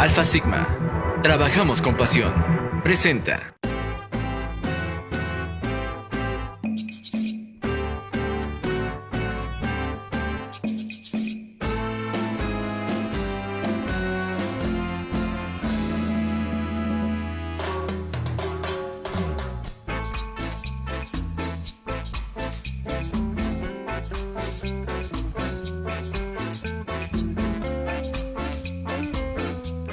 Alfa Sigma. Trabajamos con pasión. Presenta.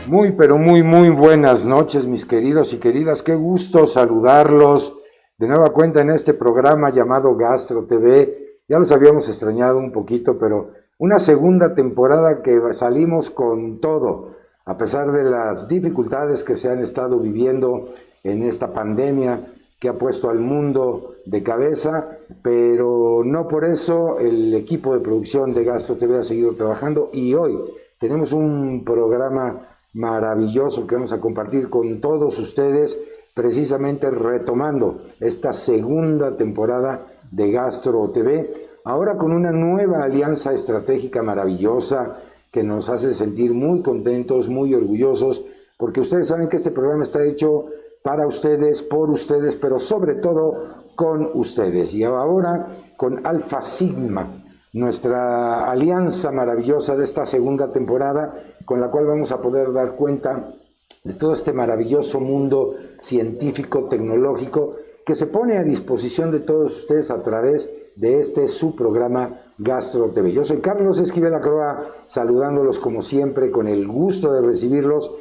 Muy, pero muy buenas noches, mis queridos y queridas. Qué gusto saludarlos de nueva cuenta en este programa llamado Gastro TV. Ya los habíamos extrañado un poquito, pero una segunda temporada que salimos con todo, a pesar de las dificultades que se han estado viviendo en esta pandemia que ha puesto al mundo de cabeza, pero no por eso el equipo de producción de Gastro TV ha seguido trabajando y hoy tenemos un programa maravilloso que vamos a compartir con todos ustedes, precisamente retomando esta segunda temporada de Gastro TV, ahora con una nueva alianza estratégica maravillosa que nos hace sentir muy contentos, muy orgullosos, porque ustedes saben que este programa está hecho para ustedes, por ustedes, pero sobre todo con ustedes. Y ahora con Alfa Sigma, nuestra alianza maravillosa de esta segunda temporada, con la cual vamos a poder dar cuenta de todo este maravilloso mundo científico, tecnológico, que se pone a disposición de todos ustedes a través de este su programa Gastro TV. Yo soy Carlos Esquivel Acroa, saludándolos como siempre, con el gusto de recibirlos.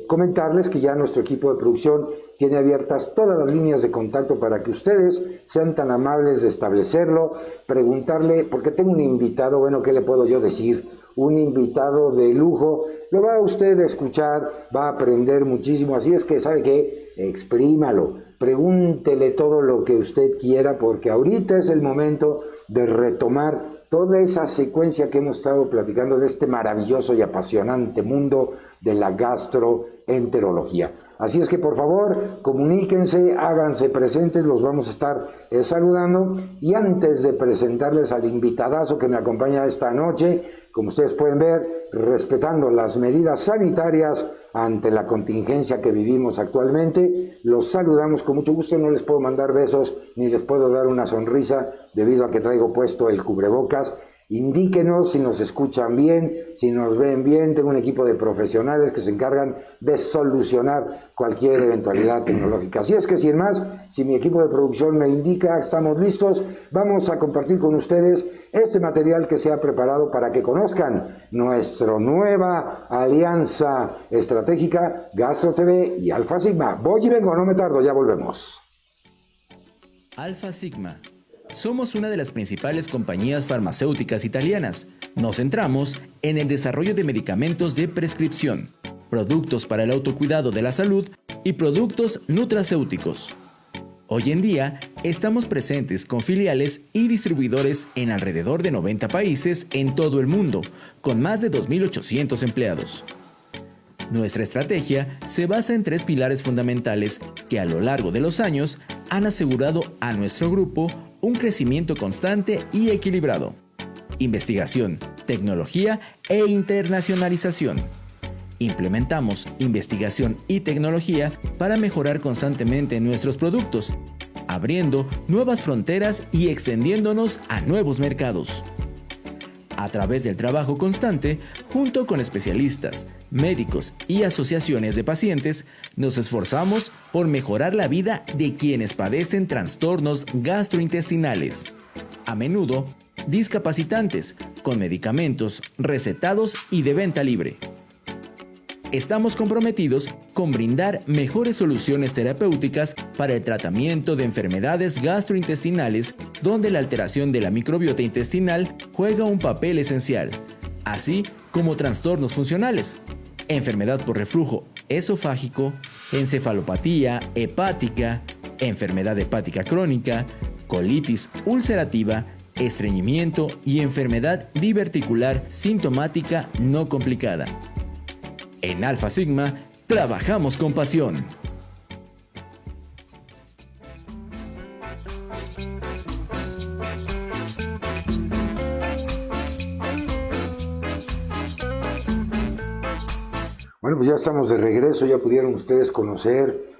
Comentarles que ya nuestro equipo de producción tiene abiertas todas las líneas de contacto para que ustedes sean tan amables de establecerlo, preguntarle, porque tengo un invitado, bueno, ¿qué le puedo yo decir? Un invitado de lujo, lo va usted a escuchar, va a aprender muchísimo, así es que, ¿sabe qué? Exprímalo, pregúntele todo lo que usted quiera, porque ahorita es el momento de retomar toda esa secuencia que hemos estado platicando de este maravilloso y apasionante mundo de la gastroenterología. Así es que por favor, comuníquense, háganse presentes, los vamos a estar saludando. Y antes de presentarles al invitadazo que me acompaña esta noche, como ustedes pueden ver, respetando las medidas sanitarias ante la contingencia que vivimos actualmente, los saludamos con mucho gusto. No les puedo mandar besos ni les puedo dar una sonrisa debido a que traigo puesto el cubrebocas. Indíquenos si nos escuchan bien, si nos ven bien. Tengo un equipo de profesionales que se encargan de solucionar cualquier eventualidad tecnológica. Así es que sin más, si mi equipo de producción me indica, estamos listos, vamos a compartir con ustedes este material que se ha preparado para que conozcan nuestra nueva alianza estratégica Gastro TV y Alfa Sigma. Voy y vengo, no me tardo, ya volvemos. Alfa Sigma. Somos una de las principales compañías farmacéuticas italianas. Nos centramos en el desarrollo de medicamentos de prescripción, productos para el autocuidado de la salud y productos nutracéuticos. Hoy en día, estamos presentes con filiales y distribuidores en alrededor de 90 países en todo el mundo, con más de 2.800 empleados. Nuestra estrategia se basa en 3 pilares fundamentales que a lo largo de los años han asegurado a nuestro grupo un crecimiento constante y equilibrado. Investigación, tecnología e internacionalización. Implementamos investigación y tecnología para mejorar constantemente nuestros productos, abriendo nuevas fronteras y extendiéndonos a nuevos mercados. A través del trabajo constante, junto con especialistas, médicos y asociaciones de pacientes, nos esforzamos por mejorar la vida de quienes padecen trastornos gastrointestinales, a menudo discapacitantes, con medicamentos recetados y de venta libre. Estamos comprometidos con brindar mejores soluciones terapéuticas para el tratamiento de enfermedades gastrointestinales, donde la alteración de la microbiota intestinal juega un papel esencial, así como trastornos funcionales, enfermedad por reflujo esofágico, encefalopatía hepática, enfermedad hepática crónica, colitis ulcerativa, estreñimiento y enfermedad diverticular sintomática no complicada. En Alfa Sigma, trabajamos con pasión. Bueno, pues ya estamos de regreso, ya pudieron ustedes conocer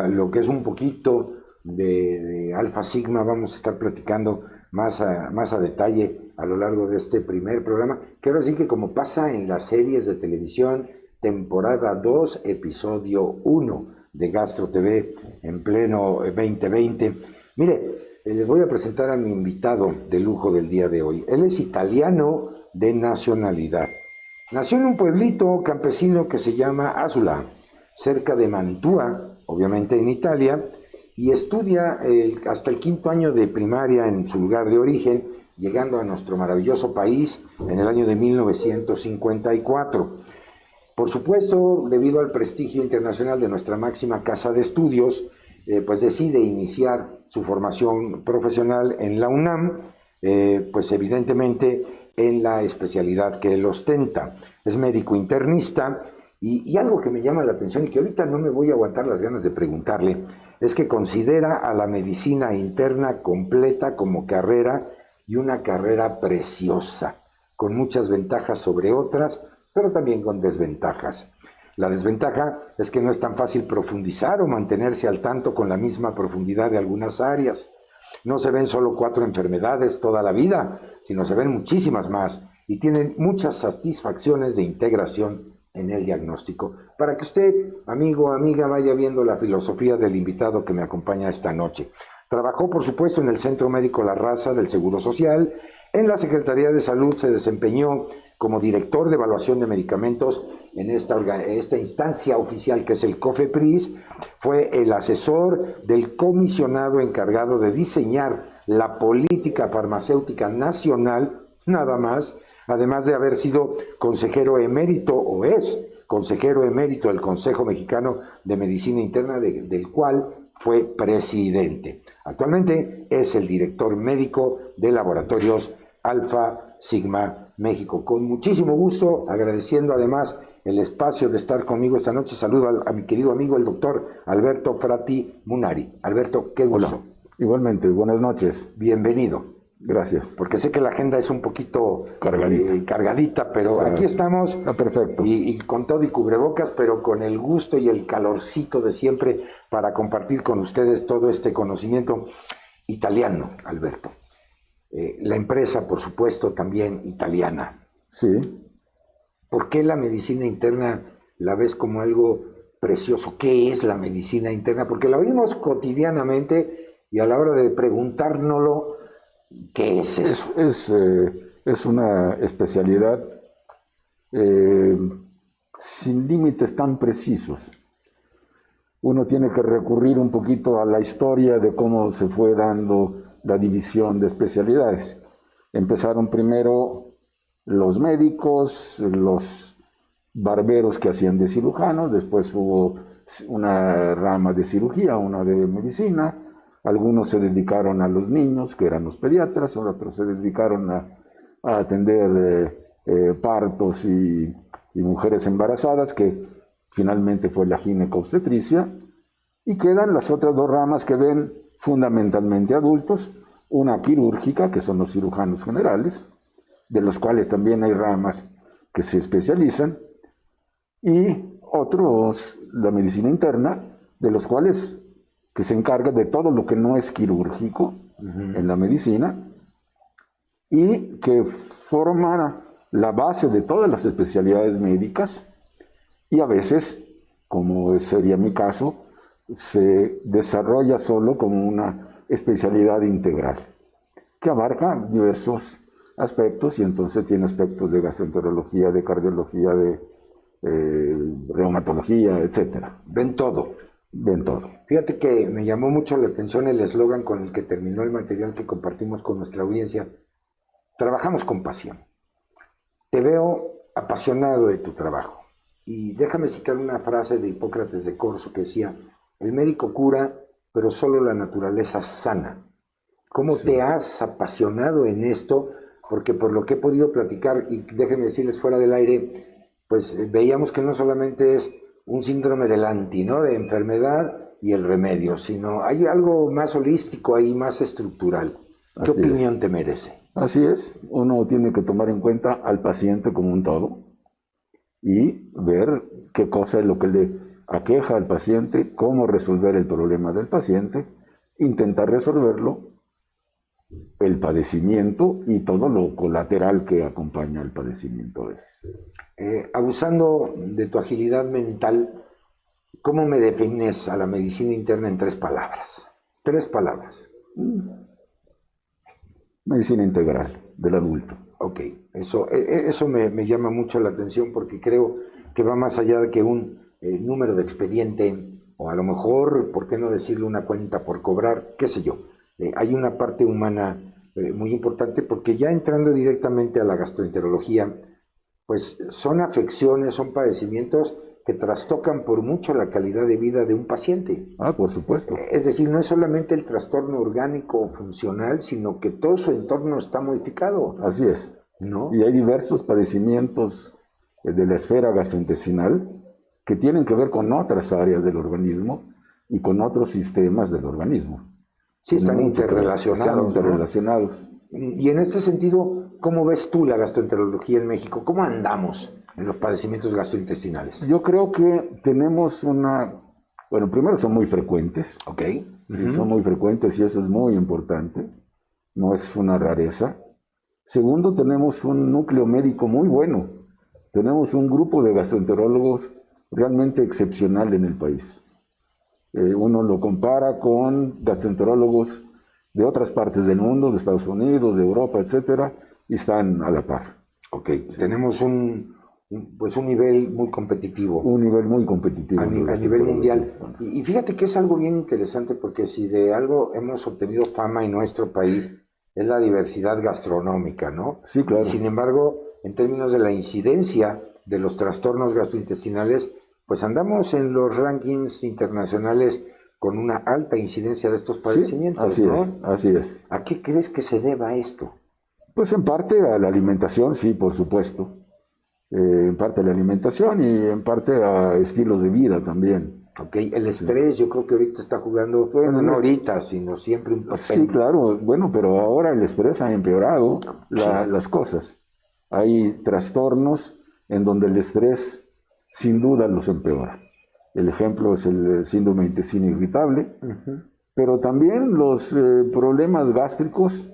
lo que es un poquito de Alfa Sigma. Vamos a estar platicando más a detalle a lo largo de este primer programa, que ahora sí que como pasa en las series de televisión, temporada 2, episodio 1 de Gastro TV en pleno 2020. Mire, les voy a presentar a mi invitado de lujo del día de hoy. Él es italiano de nacionalidad. Nació en un pueblito campesino que se llama Asula, cerca de Mantua, obviamente en Italia, y estudia hasta el 5º año de primaria en su lugar de origen, llegando a nuestro maravilloso país en el año de 1954. Por supuesto, debido al prestigio internacional de nuestra máxima casa de estudios, pues decide iniciar su formación profesional en la UNAM, pues evidentemente en la especialidad que él ostenta. Es médico internista y algo que me llama la atención y que ahorita no me voy a aguantar las ganas de preguntarle, es que considera a la medicina interna completa como carrera y una carrera preciosa, con muchas ventajas sobre otras, pero también con desventajas. La desventaja es que no es tan fácil profundizar o mantenerse al tanto con la misma profundidad de algunas áreas. No se ven solo 4 enfermedades toda la vida, sino se ven muchísimas más y tienen muchas satisfacciones de integración en el diagnóstico. Para que usted, amigo o amiga, vaya viendo la filosofía del invitado que me acompaña esta noche. Trabajó, por supuesto, en el Centro Médico La Raza del Seguro Social. En la Secretaría de Salud se desempeñó como director de evaluación de medicamentos en esta instancia oficial que es el COFEPRIS. Fue el asesor del comisionado encargado de diseñar la política farmacéutica nacional, nada más, además de haber sido consejero emérito, o es consejero emérito del Consejo Mexicano de Medicina Interna, del cual fue presidente. Actualmente es el director médico de Laboratorios Alfa Sigma México. Con muchísimo gusto, agradeciendo además el espacio de estar conmigo esta noche, saludo a mi querido amigo el doctor Alberto Frati Munari. Alberto, qué gusto. Hola. Igualmente, buenas noches. Bienvenido. Gracias. Porque sé que la agenda es un poquito cargadita, pero aquí estamos. Perfecto. Y con todo y cubrebocas, pero con el gusto y el calorcito de siempre para compartir con ustedes todo este conocimiento italiano, Alberto. La empresa, por supuesto, también italiana. Sí. ¿Por qué la medicina interna la ves como algo precioso? ¿Qué es la medicina interna? Porque la oímos cotidianamente y a la hora de preguntárnoslo, ¿qué es eso? Es una especialidad sin límites tan precisos. Uno tiene que recurrir un poquito a la historia de cómo se fue dando la división de especialidades. Empezaron primero los médicos, los barberos que hacían de cirujanos, después hubo una rama de cirugía, una de medicina. Algunos se dedicaron a los niños, que eran los pediatras, otros se dedicaron a atender partos y mujeres embarazadas, que finalmente fue la ginecobstetricia, y quedan las otras 2 ramas que ven fundamentalmente adultos, una quirúrgica, que son los cirujanos generales, de los cuales también hay ramas que se especializan, y otros, la medicina interna, de los cuales que se encarga de todo lo que no es quirúrgico en la medicina y que forma la base de todas las especialidades médicas y a veces, como sería mi caso, se desarrolla solo como una especialidad integral que abarca diversos aspectos y entonces tiene aspectos de gastroenterología, de cardiología, de reumatología, etcétera. Ven todo. Ven todo. Fíjate que me llamó mucho la atención el eslogan con el que terminó el material que compartimos con nuestra audiencia. Trabajamos con pasión. Te veo apasionado de tu trabajo. Y déjame citar una frase de Hipócrates de Corzo que decía: el médico cura, pero solo la naturaleza sana. ¿Cómo te has apasionado en esto? Porque por lo que he podido platicar, y déjenme decirles fuera del aire, pues veíamos que no solamente es un síndrome del anti, ¿no? De enfermedad y el remedio, sino hay algo más holístico ahí, más estructural. ¿Qué opinión te merece? Así es, uno tiene que tomar en cuenta al paciente como un todo y ver qué cosa es lo que le aqueja al paciente, cómo resolver el problema del paciente, intentar resolverlo, el padecimiento y todo lo colateral que acompaña al padecimiento ese. Abusando de tu agilidad mental, ¿cómo me defines a la medicina interna en 3 palabras? 3 palabras. Medicina integral del adulto. Ok, eso me llama mucho la atención porque creo que va más allá de que un número de expediente o a lo mejor, ¿por qué no decirle una cuenta por cobrar? Qué sé yo. Hay una parte humana muy importante porque ya entrando directamente a la gastroenterología, pues son afecciones, son padecimientos que trastocan por mucho la calidad de vida de un paciente. Por supuesto. Es decir, no es solamente el trastorno orgánico o funcional, sino que todo su entorno está modificado. Así es. ¿No? Y hay diversos padecimientos de la esfera gastrointestinal que tienen que ver con otras áreas del organismo y con otros sistemas del organismo. Sí, están interrelacionados. Están interrelacionados. ¿No? Y en este sentido, ¿cómo ves tú la gastroenterología en México? ¿Cómo andamos en los padecimientos gastrointestinales? Yo creo que tenemos bueno, primero son muy frecuentes. Ok. Sí, son muy frecuentes y eso es muy importante. No es una rareza. Segundo, tenemos un núcleo médico muy bueno. Tenemos un grupo de gastroenterólogos realmente excepcional en el país. Uno lo compara con gastroenterólogos de otras partes del mundo, de Estados Unidos, de Europa, etcétera, y están a la par. Ok, tenemos un nivel muy competitivo. Un nivel muy competitivo. A nivel mundial. Y fíjate que es algo bien interesante porque si de algo hemos obtenido fama en nuestro país es la diversidad gastronómica, ¿no? Sí, claro. Sin embargo, en términos de la incidencia de los trastornos gastrointestinales, pues andamos en los rankings internacionales con una alta incidencia de estos padecimientos, sí, ¿no? Así es. ¿A qué crees que se deba esto? Pues en parte a la alimentación, sí, por supuesto. En parte a la alimentación y en parte a estilos de vida también. Ok, el estrés yo creo que ahorita está jugando, Bueno, no ahorita, sino siempre un papel. Sí, claro, bueno, pero ahora el estrés ha empeorado las cosas. Hay trastornos en donde el estrés sin duda los empeora. El ejemplo es el síndrome de intestino irritable, pero también los problemas gástricos,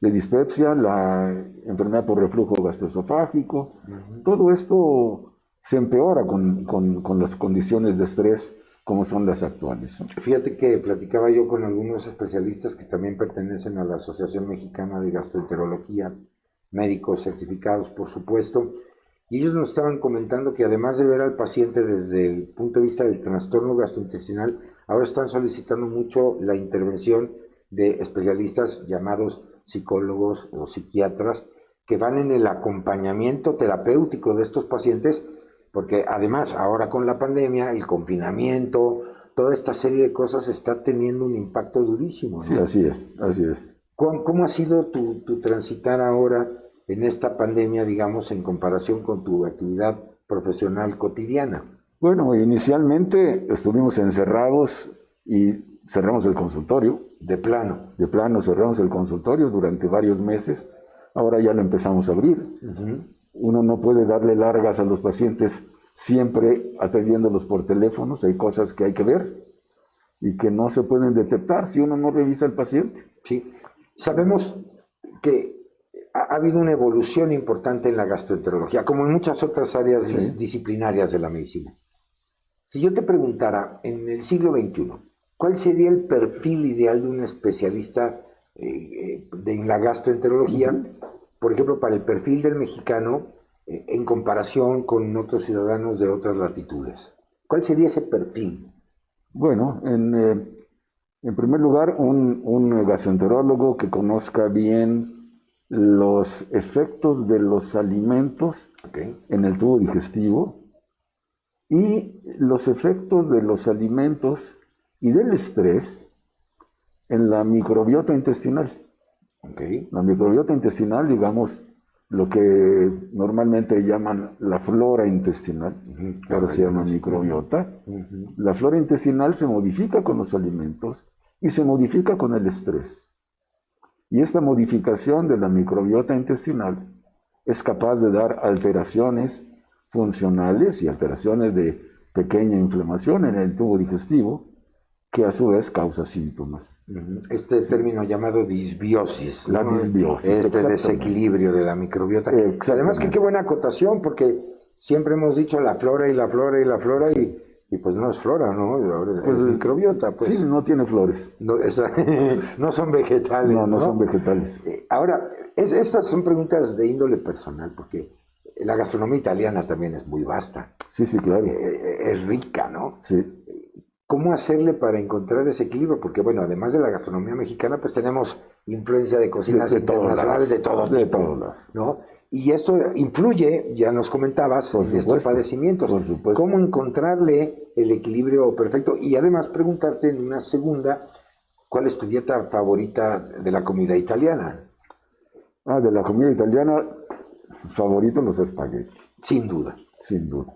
de dispepsia, la enfermedad por reflujo gastroesofágico, todo esto se empeora con las condiciones de estrés como son las actuales. Fíjate que platicaba yo con algunos especialistas que también pertenecen a la Asociación Mexicana de Gastroenterología, médicos certificados por supuesto, y ellos nos estaban comentando que además de ver al paciente desde el punto de vista del trastorno gastrointestinal, ahora están solicitando mucho la intervención de especialistas llamados psicólogos o psiquiatras que van en el acompañamiento terapéutico de estos pacientes, porque además ahora con la pandemia, el confinamiento, toda esta serie de cosas está teniendo un impacto durísimo, ¿no? Sí, así es. ¿Cómo ha sido tu transitar ahora en esta pandemia, digamos, en comparación con tu actividad profesional cotidiana? Bueno, inicialmente estuvimos encerrados y cerramos el consultorio. De plano. De plano cerramos el consultorio durante varios meses. Ahora ya lo empezamos a abrir. Uno no puede darle largas a los pacientes siempre atendiéndolos por teléfonos. Hay cosas que hay que ver y que no se pueden detectar si uno no revisa al paciente. Sí. Sabemos que ha habido una evolución importante en la gastroenterología, como en muchas otras áreas disciplinarias de la medicina. Si yo te preguntara, en el siglo XXI, ¿cuál sería el perfil ideal de un especialista en la gastroenterología, por ejemplo, para el perfil del mexicano en comparación con otros ciudadanos de otras latitudes? ¿Cuál sería ese perfil? Bueno, en primer lugar, un gastroenterólogo que conozca bien los efectos de los alimentos en el tubo digestivo y los efectos de los alimentos y del estrés en la microbiota intestinal. La microbiota intestinal, digamos, lo que normalmente llaman la flora intestinal, ahora se llama microbiota. La flora intestinal se modifica con los alimentos y se modifica con el estrés. Y esta modificación de la microbiota intestinal es capaz de dar alteraciones funcionales y alteraciones de pequeña inflamación en el tubo digestivo, que a su vez causa síntomas. Este término llamado disbiosis, La ¿no? disbiosis, Este desequilibrio de la microbiota. Además que qué buena acotación, porque siempre hemos dicho la flora y la flora y la flora, y pues no es flora, ¿no? Ahora es microbiota, pues. Sí, no tiene flores. No, no son vegetales. No son vegetales. Ahora, estas son preguntas de índole personal, porque la gastronomía italiana también es muy vasta. Sí, claro. Es rica, ¿no? Sí. ¿Cómo hacerle para encontrar ese equilibrio? Porque, bueno, además de la gastronomía mexicana, pues tenemos influencia de cocinas internacionales de todo tipo. De todos lados. ¿No? Y esto influye, ya nos comentabas, en estos padecimientos. Por supuesto. ¿Cómo encontrarle el equilibrio perfecto? Y además preguntarte en una segunda, ¿cuál es tu dieta favorita de la comida italiana? De la comida italiana, favorito los espaguetis. Sin duda. Sin duda.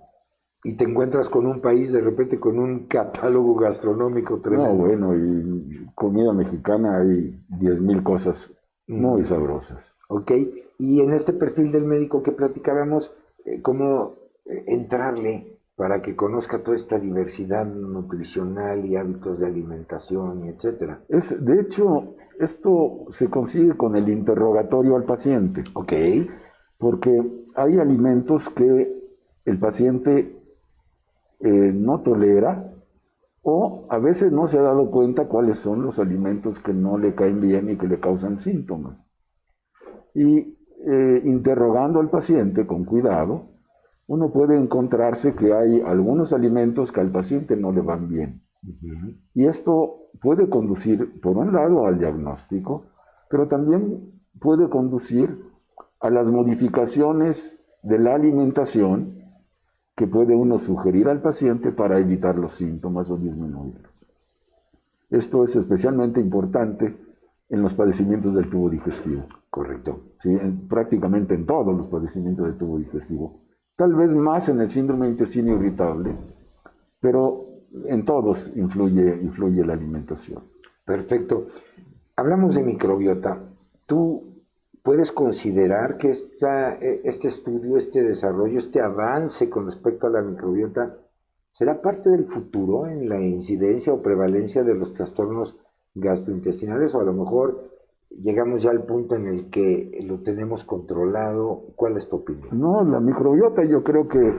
Y te encuentras con un país de repente con un catálogo gastronómico tremendo. No, bueno, y comida mexicana hay 10,000 cosas muy sabrosas. Ok, y en este perfil del médico que platicábamos, ¿cómo entrarle para que conozca toda esta diversidad nutricional y hábitos de alimentación y etcétera? De hecho, esto se consigue con el interrogatorio al paciente. Ok. Porque hay alimentos que el paciente no tolera, o a veces no se ha dado cuenta cuáles son los alimentos que no le caen bien y que le causan síntomas. Y interrogando al paciente con cuidado, uno puede encontrarse que hay algunos alimentos que al paciente no le van bien. Y esto puede conducir, por un lado, al diagnóstico, pero también puede conducir a las modificaciones de la alimentación que puede uno sugerir al paciente para evitar los síntomas o disminuirlos. Esto es especialmente importante en los padecimientos del tubo digestivo. Correcto. Sí, prácticamente en todos los padecimientos del tubo digestivo. Tal vez más en el síndrome de intestino irritable, pero en todos influye la alimentación. Perfecto. Hablamos de microbiota. ¿Tú puedes considerar que este estudio, este desarrollo, este avance con respecto a la microbiota será parte del futuro en la incidencia o prevalencia de los trastornos gastrointestinales, o a lo mejor llegamos ya al punto en el que lo tenemos controlado? ¿Cuál es tu opinión? No, la microbiota yo creo que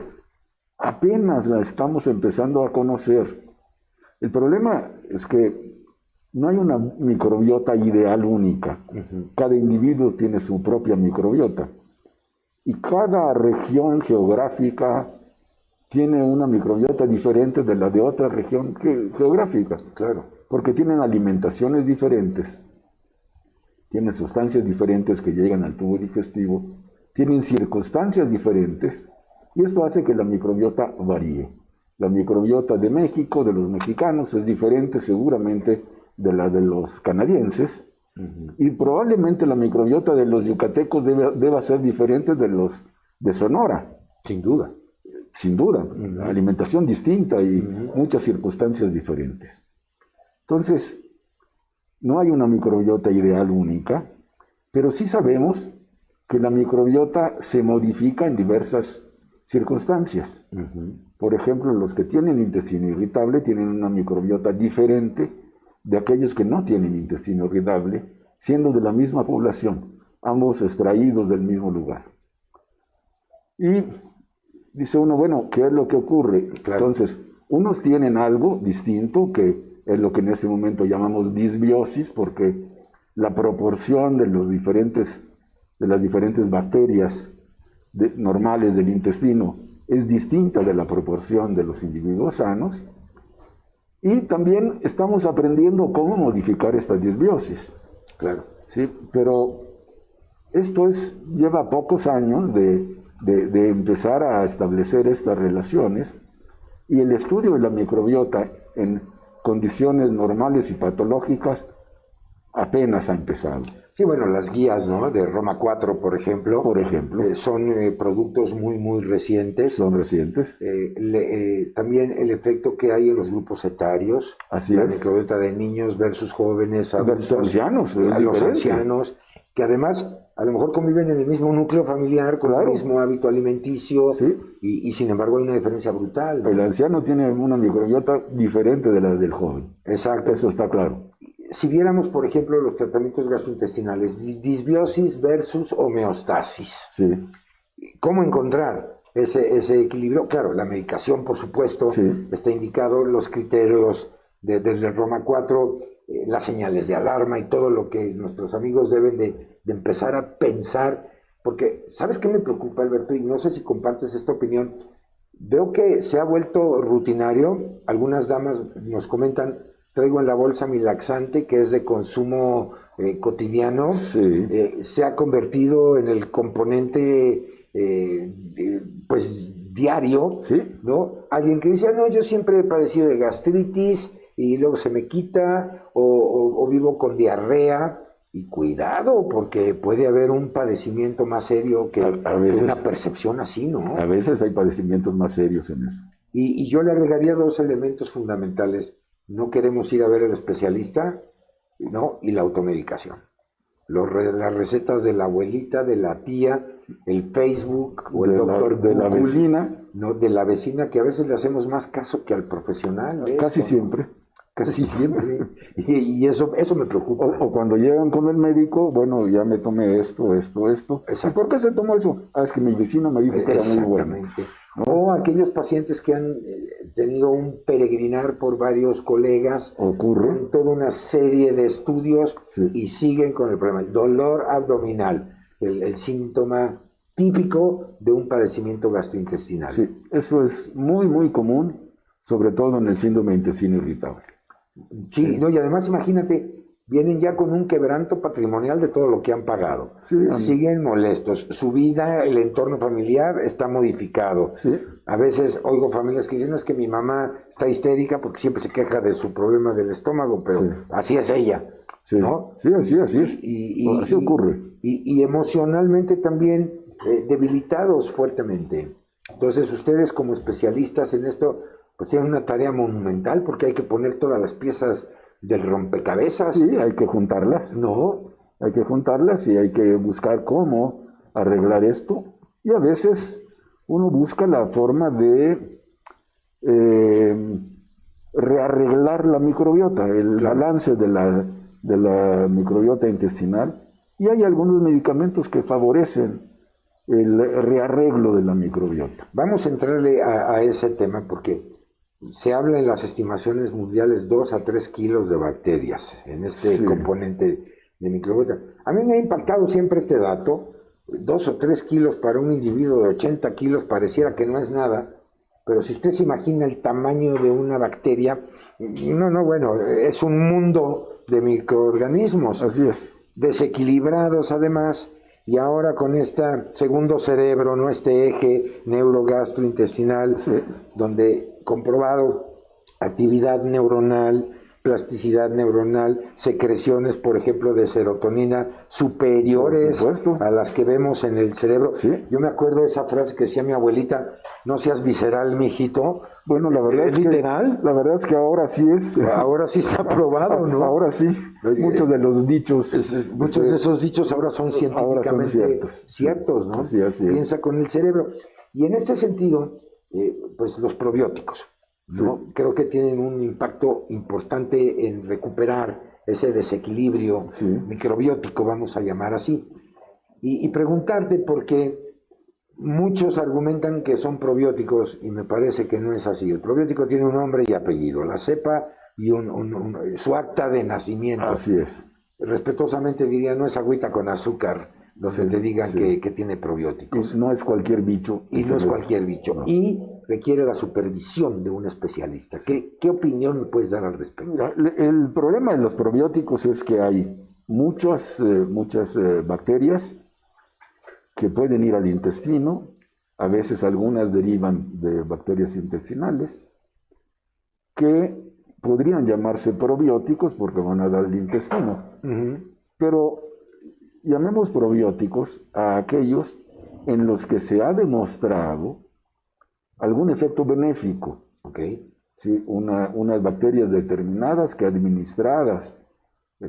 apenas la estamos empezando a conocer. El problema es que no hay una microbiota ideal única. Cada individuo tiene su propia microbiota. Y cada región geográfica tiene una microbiota diferente de la de otra región geográfica. Claro. Porque tienen alimentaciones diferentes, tienen sustancias diferentes que llegan al tubo digestivo, tienen circunstancias diferentes, y esto hace que la microbiota varíe. La microbiota de México, de los mexicanos, es diferente seguramente de la de los canadienses, y probablemente la microbiota de los yucatecos deba ser diferente de los de Sonora. Sin duda. Sin duda, alimentación distinta y muchas circunstancias diferentes. Entonces, no hay una microbiota ideal única, pero sí sabemos que la microbiota se modifica en diversas circunstancias. Por ejemplo, los que tienen intestino irritable tienen una microbiota diferente de aquellos que no tienen intestino irritable, siendo de la misma población, ambos extraídos del mismo lugar. Y dice uno, bueno, ¿qué es lo que ocurre? Claro. Entonces, unos tienen algo distinto, que es lo que en este momento llamamos disbiosis, porque la proporción de las diferentes bacterias normales del intestino es distinta de la proporción de los individuos sanos. Y también estamos aprendiendo cómo modificar esta disbiosis. Claro. Sí, pero esto lleva pocos años de empezar a establecer estas relaciones, y el estudio de la microbiota en condiciones normales y patológicas apenas ha empezado. Sí, bueno, las guías, ¿no?, de Roma 4, por ejemplo, son productos muy, muy recientes. Son recientes. También el efecto que hay en los grupos etarios. Así la es. microbiota de niños versus jóvenes, adultos, Versus ancianos. a los ancianos, que además a lo mejor conviven en el mismo núcleo familiar, con el mismo hábito alimenticio, sí. y sin embargo hay una diferencia brutal, ¿no? El anciano tiene una microbiota diferente de la del joven. Exacto. Eso está claro. Si viéramos, por ejemplo, los tratamientos gastrointestinales, disbiosis versus homeostasis, Sí. ¿cómo encontrar ese equilibrio? Claro, la medicación, por supuesto, Sí. está indicado, los criterios desde Roma 4, las señales de alarma y todo lo que nuestros amigos deben de empezar a pensar, porque ¿sabes qué me preocupa, Alberto? Y no sé si compartes esta opinión. Veo que se ha vuelto rutinario, algunas damas nos comentan, traigo en la bolsa mi laxante que es de consumo cotidiano, Sí. se ha convertido en el componente pues diario, Sí. ¿no? Alguien que dice, no, yo siempre he padecido de gastritis y luego se me quita, o vivo con diarrea, y cuidado, porque puede haber un padecimiento más serio que veces, una percepción así, ¿no? A veces hay padecimientos más serios en eso. Y yo le agregaría dos elementos fundamentales. No queremos ir a ver al especialista, ¿no? Y la automedicación. Las recetas de la abuelita, de la tía, el Facebook o el doctor de la vecina. No, de la vecina, que a veces le hacemos más caso que al profesional. Casi siempre. Casi siempre. Y eso me preocupa. O cuando llegan con el médico, bueno, ya me tomé esto. ¿Y por qué se tomó eso? Ah, es que mi vecino me dijo que era muy bueno. O aquellos pacientes que han tenido un peregrinar por varios colegas, con toda una serie de estudios, sí, y siguen con el problema. El dolor abdominal, el síntoma típico de un padecimiento gastrointestinal. Sí, eso es muy, muy común, sobre todo en el síndrome de intestino irritable. Sí, no, y además imagínate, vienen ya con un quebranto patrimonial de todo lo que han pagado. Sí, siguen molestos. Su vida, el entorno familiar está modificado. Sí. A veces oigo familias que dicen, es que mi mamá está histérica porque siempre se queja de su problema del estómago, pero sí, así es ella, sí, ¿no? Sí, así es. Así ocurre. Y emocionalmente también debilitados fuertemente. Entonces ustedes como especialistas en esto, pues tienen una tarea monumental porque hay que poner todas las piezas del rompecabezas. Sí, hay que juntarlas. No. Hay que juntarlas y hay que buscar cómo arreglar esto. Y a veces uno busca la forma de rearreglar la microbiota, el balance de la microbiota intestinal. Y hay algunos medicamentos que favorecen el rearreglo de la microbiota. Vamos a entrarle a ese tema porque se habla en las estimaciones mundiales 2 a 3 kilos de bacterias en este componente de microbiota. A mí me ha impactado siempre este dato. 2 o 3 kilos para un individuo de 80 kilos pareciera que no es nada, pero si usted se imagina el tamaño de una bacteria, bueno, es un mundo de microorganismos. Así es. Desequilibrados además. Y ahora con este segundo cerebro, ¿no? Este eje neurogastrointestinal, donde comprobado actividad neuronal, plasticidad neuronal, secreciones, por ejemplo, de serotonina superiores a las que vemos en el cerebro. Sí. Yo me acuerdo de esa frase que decía mi abuelita, no seas visceral, mijito. Bueno, la verdad es literal. La verdad es que ahora sí es. Ahora sí está probado, ¿no? Ahora sí. Muchos de los dichos. Muchos de esos dichos ahora son científicamente ciertos, ¿no? Así es. Piensa con el cerebro. Y en este sentido, pues los probióticos, ¿no? Sí. Creo que tienen un impacto importante en recuperar ese desequilibrio microbiótico, vamos a llamar así. Y preguntarte por qué muchos argumentan que son probióticos y me parece que no es así. El probiótico tiene un nombre y apellido, la cepa y su acta de nacimiento. Así es. Respetuosamente diría, no es agüita con azúcar donde te digan que tiene probióticos. No es cualquier bicho. Y no es cualquier bicho. No. Y requiere la supervisión de un especialista. ¿Qué opinión me puedes dar al respecto? El problema de los probióticos es que hay muchas bacterias que pueden ir al intestino, a veces algunas derivan de bacterias intestinales, que podrían llamarse probióticos porque van a dar al intestino. Pero llamemos probióticos a aquellos en los que se ha demostrado algún efecto benéfico. ¿Sí? Unas bacterias determinadas que administradas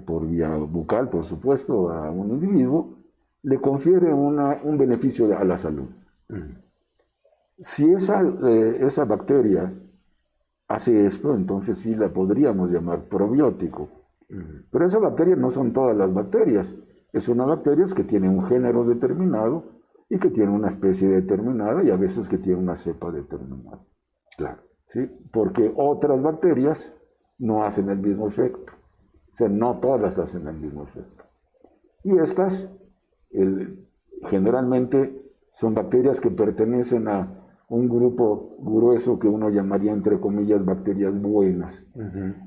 por vía bucal, por supuesto, a un individuo, le confiere un beneficio a la salud. Si esa bacteria hace esto, entonces sí la podríamos llamar probiótico. Pero esa bacteria no son todas las bacterias. Es una bacteria que tiene un género determinado y que tiene una especie determinada y a veces que tiene una cepa determinada. Claro. ¿Sí? Porque otras bacterias no hacen el mismo efecto. O sea, no todas hacen el mismo efecto. Y estas generalmente son bacterias que pertenecen a un grupo grueso que uno llamaría, entre comillas, bacterias buenas.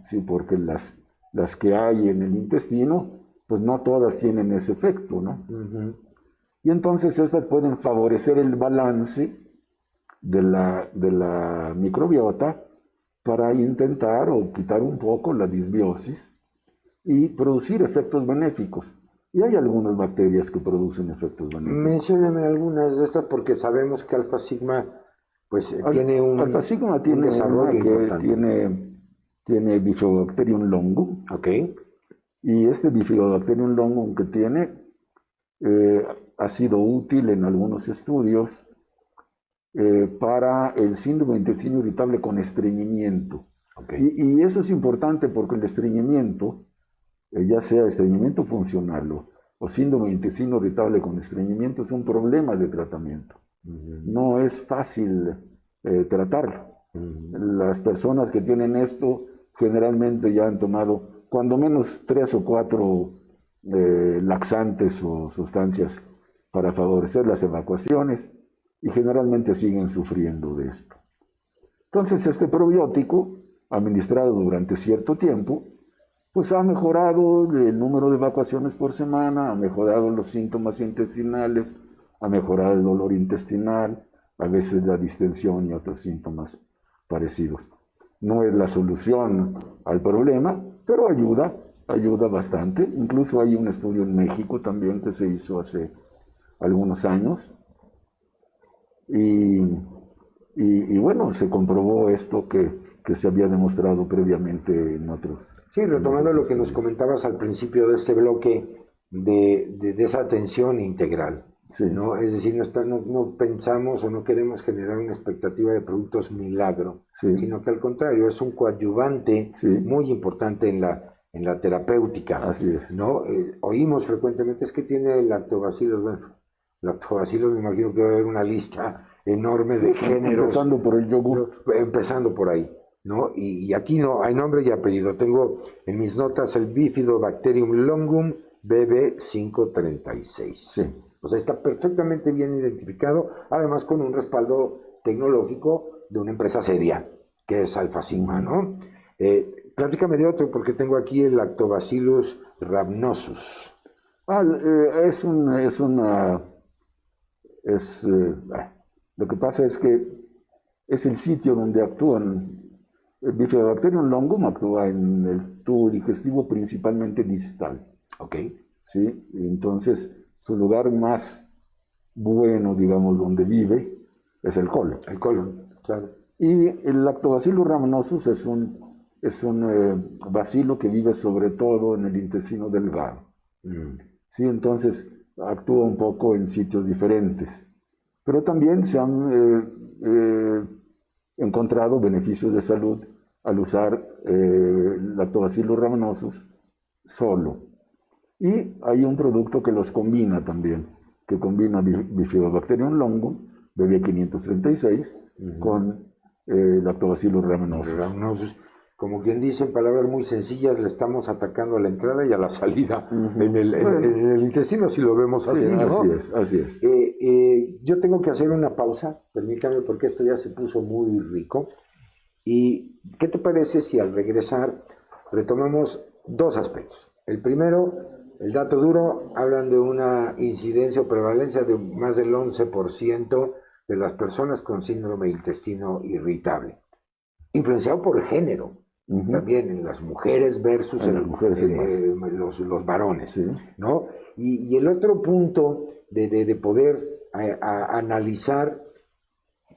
Sí, porque las que hay en el intestino, pues no todas tienen ese efecto, ¿no? Y entonces estas pueden favorecer el balance de la microbiota para intentar o quitar un poco la disbiosis y producir efectos benéficos. Y hay algunas bacterias que producen efectos benéficos. Mencióname algunas de estas porque sabemos que Alpha Sigma pues tiene un desarrollo importante. Tiene Bifidobacterium longum. Ok. Y este Bifidobacterium longum que tiene ha sido útil en algunos estudios para el síndrome de intestino irritable con estreñimiento. Okay. Y eso es importante porque el estreñimiento, ya sea estreñimiento funcional o síndrome de intestino irritable con estreñimiento, es un problema de tratamiento. No es fácil tratarlo. Las personas que tienen esto generalmente ya han tomado cuando menos 3 o 4 laxantes o sustancias para favorecer las evacuaciones y generalmente siguen sufriendo de esto. Entonces este probiótico, administrado durante cierto tiempo, pues ha mejorado el número de evacuaciones por semana, ha mejorado los síntomas intestinales, ha mejorado el dolor intestinal, a veces la distensión y otros síntomas parecidos. No es la solución al problema, pero ayuda bastante. Incluso hay un estudio en México también que se hizo hace algunos años. Y bueno, se comprobó esto que se había demostrado previamente en otros. Sí, retomando lo que nos comentabas al principio de este bloque de esa atención integral. Sí. ¿No? Es decir, no pensamos o no queremos generar una expectativa de productos milagro, Sí. sino que al contrario, es un coadyuvante muy importante en la terapéutica. Así es. ¿No? Oímos frecuentemente, es que tiene lactobacilos. Bueno, lactobacilos, me imagino que va a haber una lista enorme de géneros. Empezando por el yogur. Empezando por ahí. ¿No? Y aquí no hay nombre y apellido. Tengo en mis notas el Bifidobacterium longum BB536. Sí. O sea, está perfectamente bien identificado, además con un respaldo tecnológico de una empresa seria, que es Alpha Sigma, ¿no? Platícame de otro, porque tengo aquí el Lactobacillus rhamnosus. Lo que pasa es que es el sitio donde actúan. El Bifidobacterium longum actúa en el tubo digestivo principalmente distal. Ok. ¿Sí? Entonces, su lugar más bueno, digamos, donde vive, es el colon. El colon, claro. Y el Lactobacillus rhamnosus es un bacilo que vive sobre todo en el intestino delgado. ¿Sí? Entonces, actúa un poco en sitios diferentes. Pero también se han encontrado beneficios de salud al usar Lactobacillus rhamnosus solo. Y hay un producto que los combina también, que combina Bifidobacterium longum, BB536, con Lactobacillus rhamnosus. Como quien dice, en palabras muy sencillas, le estamos atacando a la entrada y a la salida en el intestino, si lo vemos así, ¿no? Así es. Yo tengo que hacer una pausa, permítame, porque esto ya se puso muy rico. ¿Y qué te parece si al regresar retomamos dos aspectos? El primero, el dato duro, hablan de una incidencia o prevalencia de más del 11% de las personas con síndrome de intestino irritable, influenciado por el género, también en las mujeres versus los varones, sí. ¿no? Y el otro punto de poder analizar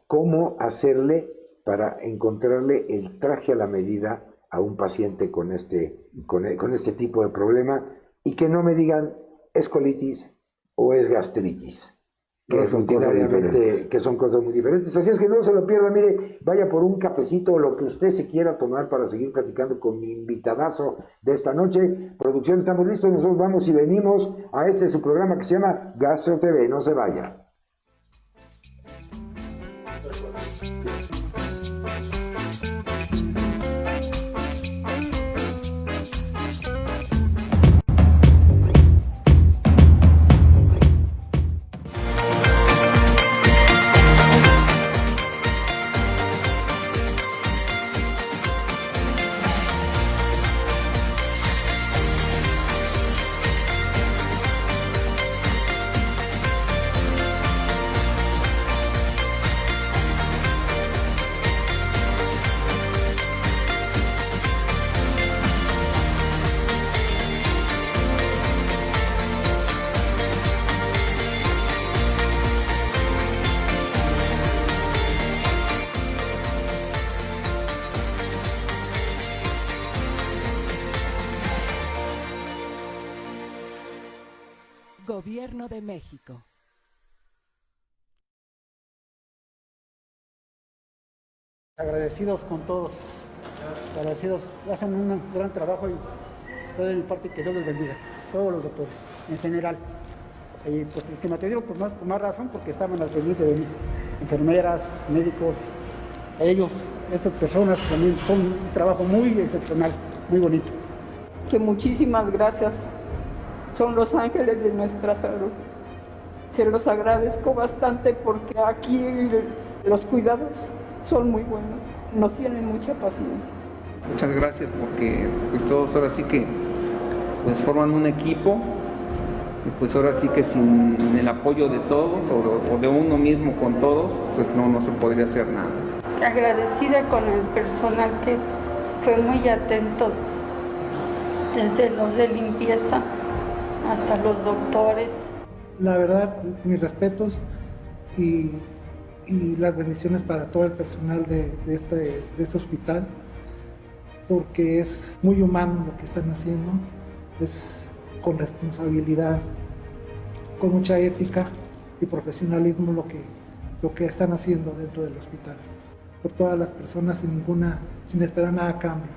cómo hacerle para encontrarle el traje a la medida a un paciente con este tipo de problema y que no me digan es colitis o es gastritis. Que son cosas diferentes. Que son cosas muy diferentes. Así es que no se lo pierda, mire, vaya por un cafecito o lo que usted se quiera tomar para seguir platicando con mi invitadazo de esta noche. Producción, estamos listos, nosotros vamos y venimos a su programa que se llama Gastro TV, no se vaya. Gobierno de México. Agradecidos con todos, agradecidos, hacen un gran trabajo y todo de mi parte que Dios los bendiga, todos los doctores en general. Y pues es que me atendieron con más razón porque estaban al pendiente de mí, enfermeras, médicos, ellos, estas personas también son un trabajo muy excepcional, muy bonito. Que muchísimas gracias, son los ángeles de nuestra salud. Se los agradezco bastante porque aquí los cuidados son muy buenos, nos tienen mucha paciencia. Muchas gracias porque pues todos ahora sí que pues forman un equipo y pues ahora sí que sin el apoyo de todos o de uno mismo con todos pues no se podría hacer nada. Agradecida con el personal que fue muy atento, desde los de limpieza hasta los doctores. La verdad, mis respetos y las bendiciones para todo el personal de este hospital, porque es muy humano lo que están haciendo, es con responsabilidad, con mucha ética y profesionalismo lo que están haciendo dentro del hospital, por todas las personas sin esperar nada a cambio.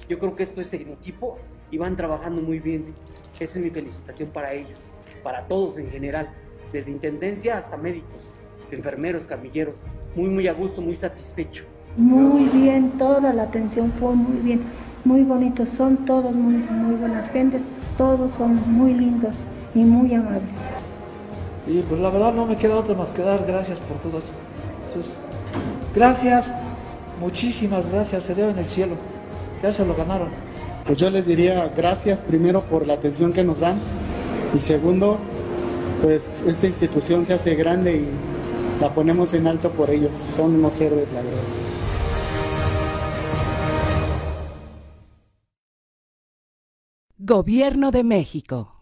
Yo creo que esto es en equipo y van trabajando muy bien. Esa es mi felicitación para ellos, para todos en general, desde intendencia hasta médicos, enfermeros, camilleros, muy a gusto, muy satisfecho. Muy bien, toda la atención fue muy bien, muy bonitos, son todos muy buenas gentes, todos son muy lindos y muy amables. Y pues la verdad no me queda otra más que dar gracias por todo eso. Entonces, gracias, muchísimas gracias, se debe en el cielo, ya se lo ganaron. Pues yo les diría gracias primero por la atención que nos dan y segundo, pues esta institución se hace grande y la ponemos en alto por ellos, son unos héroes, la verdad. Gobierno de México.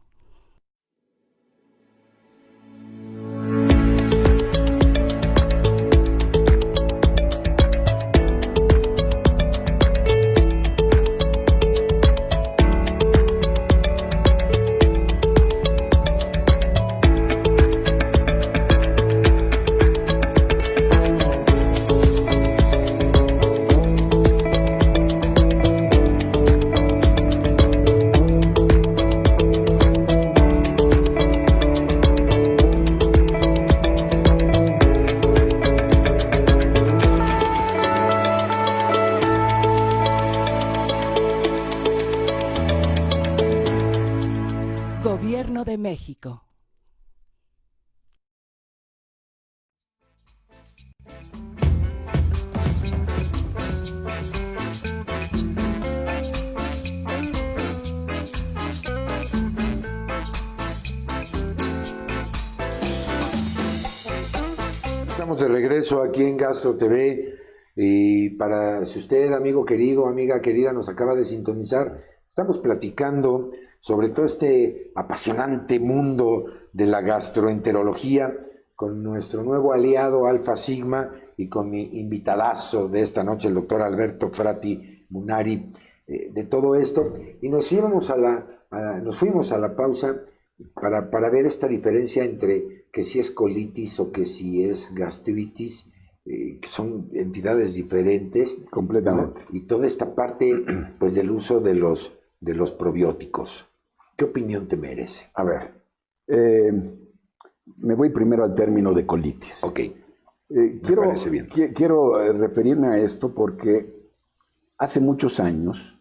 Gobierno de México. Estamos de regreso aquí en Gastro TV y si usted, amigo querido, amiga querida, nos acaba de sintonizar, estamos platicando sobre todo este apasionante mundo de la gastroenterología con nuestro nuevo aliado Alfa Sigma y con mi invitadazo de esta noche, el doctor Alberto Frati Munari. de todo esto. Y nos fuimos a la pausa para ver esta diferencia entre que si es colitis o que si es gastritis, que son entidades diferentes. Completamente. ¿No? Y toda esta parte pues, del uso de los probióticos. ¿Qué opinión te merece? A ver, me voy primero al término de colitis. Ok. Quiero referirme a esto porque hace muchos años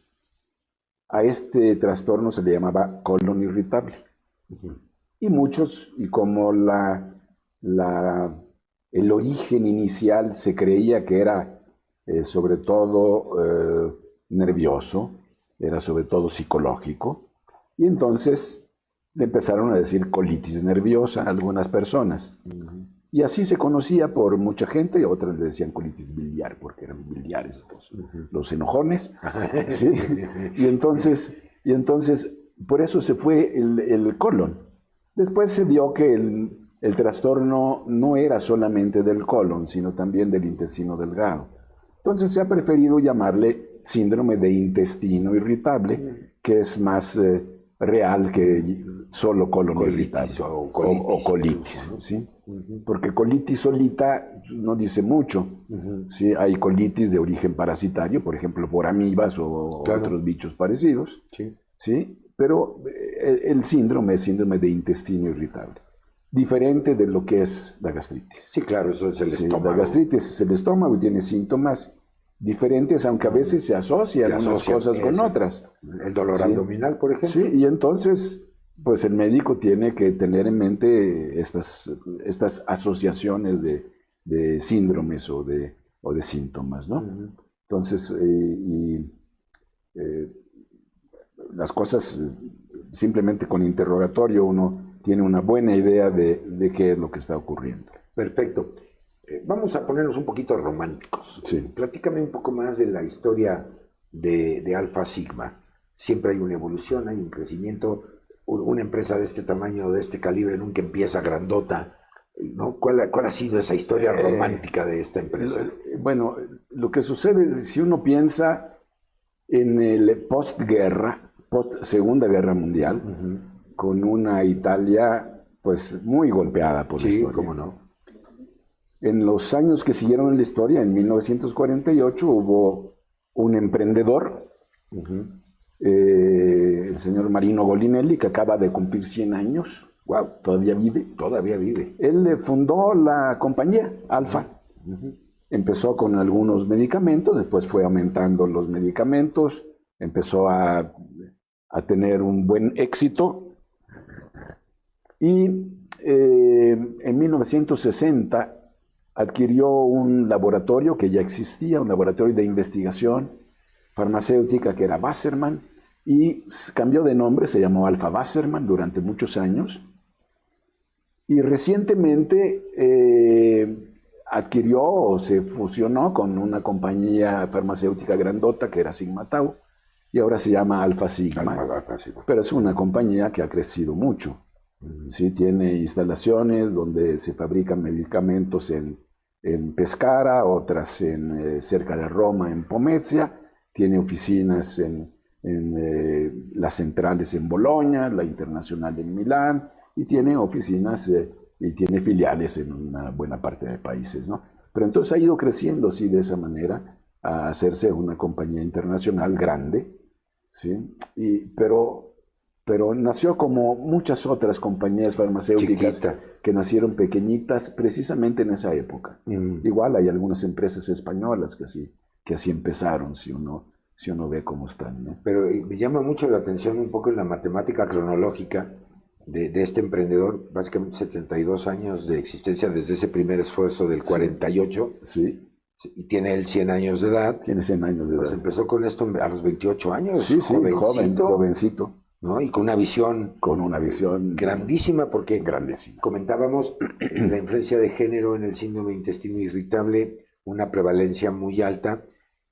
a este trastorno se le llamaba colon irritable. Y muchos, y como el origen inicial se creía que era sobre todo nervioso, era sobre todo psicológico, y entonces le empezaron a decir colitis nerviosa a algunas personas. Y así se conocía por mucha gente, y otras le decían colitis biliar, porque eran biliares los enojones. ¿Sí? Y entonces, por eso se fue el colon. Después se vio que el trastorno no era solamente del colon, sino también del intestino delgado. Entonces se ha preferido llamarle síndrome de intestino irritable, que es más real que solo colon irritable o colitis, ¿sí? Porque colitis solita no dice mucho. ¿Sí? Hay colitis de origen parasitario, por ejemplo por amibas o otros bichos parecidos, ¿sí? Pero el síndrome es síndrome de intestino irritable, diferente de lo que es la gastritis. Sí, claro, eso es el estómago. La gastritis es el estómago y tiene síntomas diferentes, aunque a veces se asocian unas cosas con otras. El dolor abdominal, por ejemplo. Sí, y entonces, pues el médico tiene que tener en mente estas asociaciones de síndromes o de síntomas, ¿no? Entonces, las cosas, simplemente con interrogatorio uno tiene una buena idea de qué es lo que está ocurriendo. Perfecto. Vamos a ponernos un poquito románticos. Sí. Platícame un poco más de la historia de Alfa Sigma. Siempre hay una evolución, hay un crecimiento. Una empresa de este tamaño, de este calibre, nunca empieza grandota, ¿no? ¿Cuál ha sido esa historia romántica de esta empresa? Bueno, lo que sucede es, si uno piensa en el postguerra, post-Segunda Guerra Mundial, con una Italia pues muy golpeada por la historia. Sí, cómo no. En los años que siguieron en la historia, en 1948, hubo un emprendedor, el señor Marino Golinelli, que acaba de cumplir 100 años. Wow, todavía vive. Todavía vive. Él fundó la compañía Alfa. Empezó con algunos medicamentos, después fue aumentando los medicamentos, empezó a tener un buen éxito. Y en 1960 adquirió un laboratorio que ya existía, un laboratorio de investigación farmacéutica que era Wasserman, y cambió de nombre, se llamó Alfa Wasserman durante muchos años. Y recientemente adquirió o se fusionó con una compañía farmacéutica grandota que era Sigma Tau, y ahora se llama Alfa Sigma. Pero es una compañía que ha crecido mucho. ¿Sí? Tiene instalaciones donde se fabrican medicamentos en Pescara, otras cerca de Roma, en Pomezia. Tiene oficinas en las centrales en Bolonia, la internacional en Milán, y tiene oficinas y tiene filiales en una buena parte de países, ¿no? Pero entonces ha ido creciendo, sí, de esa manera, a hacerse una compañía internacional grande, ¿sí? Pero nació como muchas otras compañías farmacéuticas que nacieron pequeñitas precisamente en esa época. Igual hay algunas empresas españolas que así empezaron, si uno ve cómo están, ¿no? Pero me llama mucho la atención un poco en la matemática cronológica de este emprendedor, básicamente 72 años de existencia desde ese primer esfuerzo del 48. Sí. Y tiene él 100 años de edad. Tiene 100 años de edad. Pues empezó con esto a los 28 años. Sí, jovencito. ¿No? Y con una visión grandísima, porque comentábamos la influencia de género en el síndrome de intestino irritable, una prevalencia muy alta,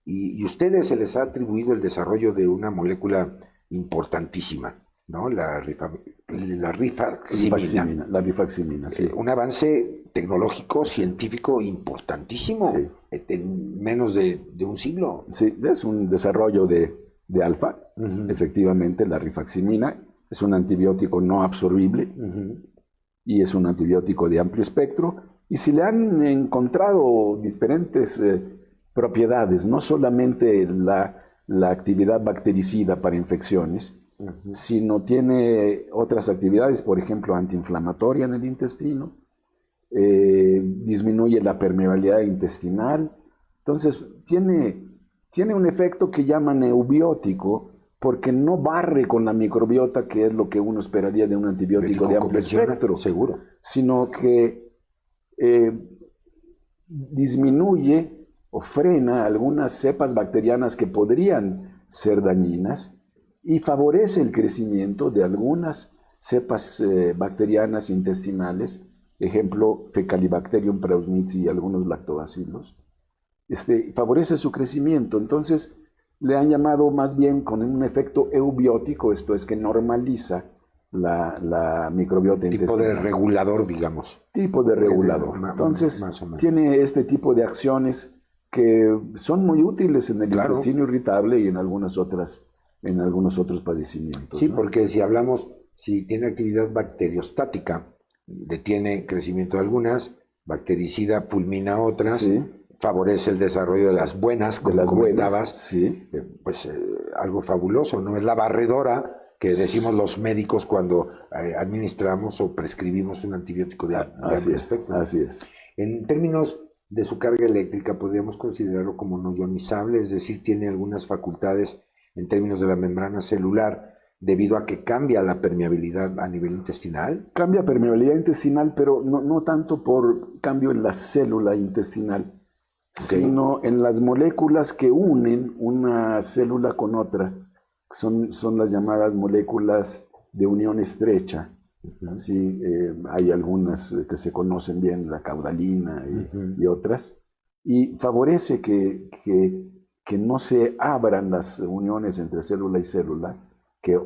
y ustedes se les ha atribuido el desarrollo de una molécula importantísima, ¿no? La rifaximina. La rifaximina, sí. Un avance tecnológico, científico importantísimo, en menos de un siglo. Sí, es un desarrollo de de alfa. Efectivamente, la rifaximina es un antibiótico no absorbible y es un antibiótico de amplio espectro. Y se le han encontrado diferentes propiedades, no solamente la actividad bactericida para infecciones, sino tiene otras actividades, por ejemplo, antiinflamatoria en el intestino, disminuye la permeabilidad intestinal. Entonces, tiene un efecto que llaman eubiótico, porque no barre con la microbiota, que es lo que uno esperaría de un antibiótico de amplio espectro, seguro, sino que disminuye o frena algunas cepas bacterianas que podrían ser dañinas y favorece el crecimiento de algunas cepas bacterianas intestinales, ejemplo, Fecalibacterium prausnitzii y algunos lactobacilos. Favorece su crecimiento. Entonces le han llamado más bien con un efecto eubiótico, esto es que normaliza la microbiota intestinal. Tipo de regulador, digamos. Tipo de regulador. Entonces, tiene este tipo de acciones que son muy útiles en el intestino irritable y en algunos otros padecimientos. Sí, ¿no? Porque si tiene actividad bacteriostática, detiene crecimiento de algunas, bactericida fulmina otras, favorece el desarrollo de las buenas, como comentabas, pues algo fabuloso, ¿no? Es la barredora que decimos los médicos cuando administramos o prescribimos un antibiótico de amplio espectro. Así es. En términos de su carga eléctrica, podríamos considerarlo como no ionizable, es decir, tiene algunas facultades en términos de la membrana celular, debido a que cambia la permeabilidad a nivel intestinal. Cambia permeabilidad intestinal, pero no tanto por cambio en la célula intestinal, sino en las moléculas que unen una célula con otra. Son las llamadas moléculas de unión estrecha. ¿Sí? Hay algunas que se conocen bien, la caudalina y otras, y favorece que no se abran las uniones entre célula y célula,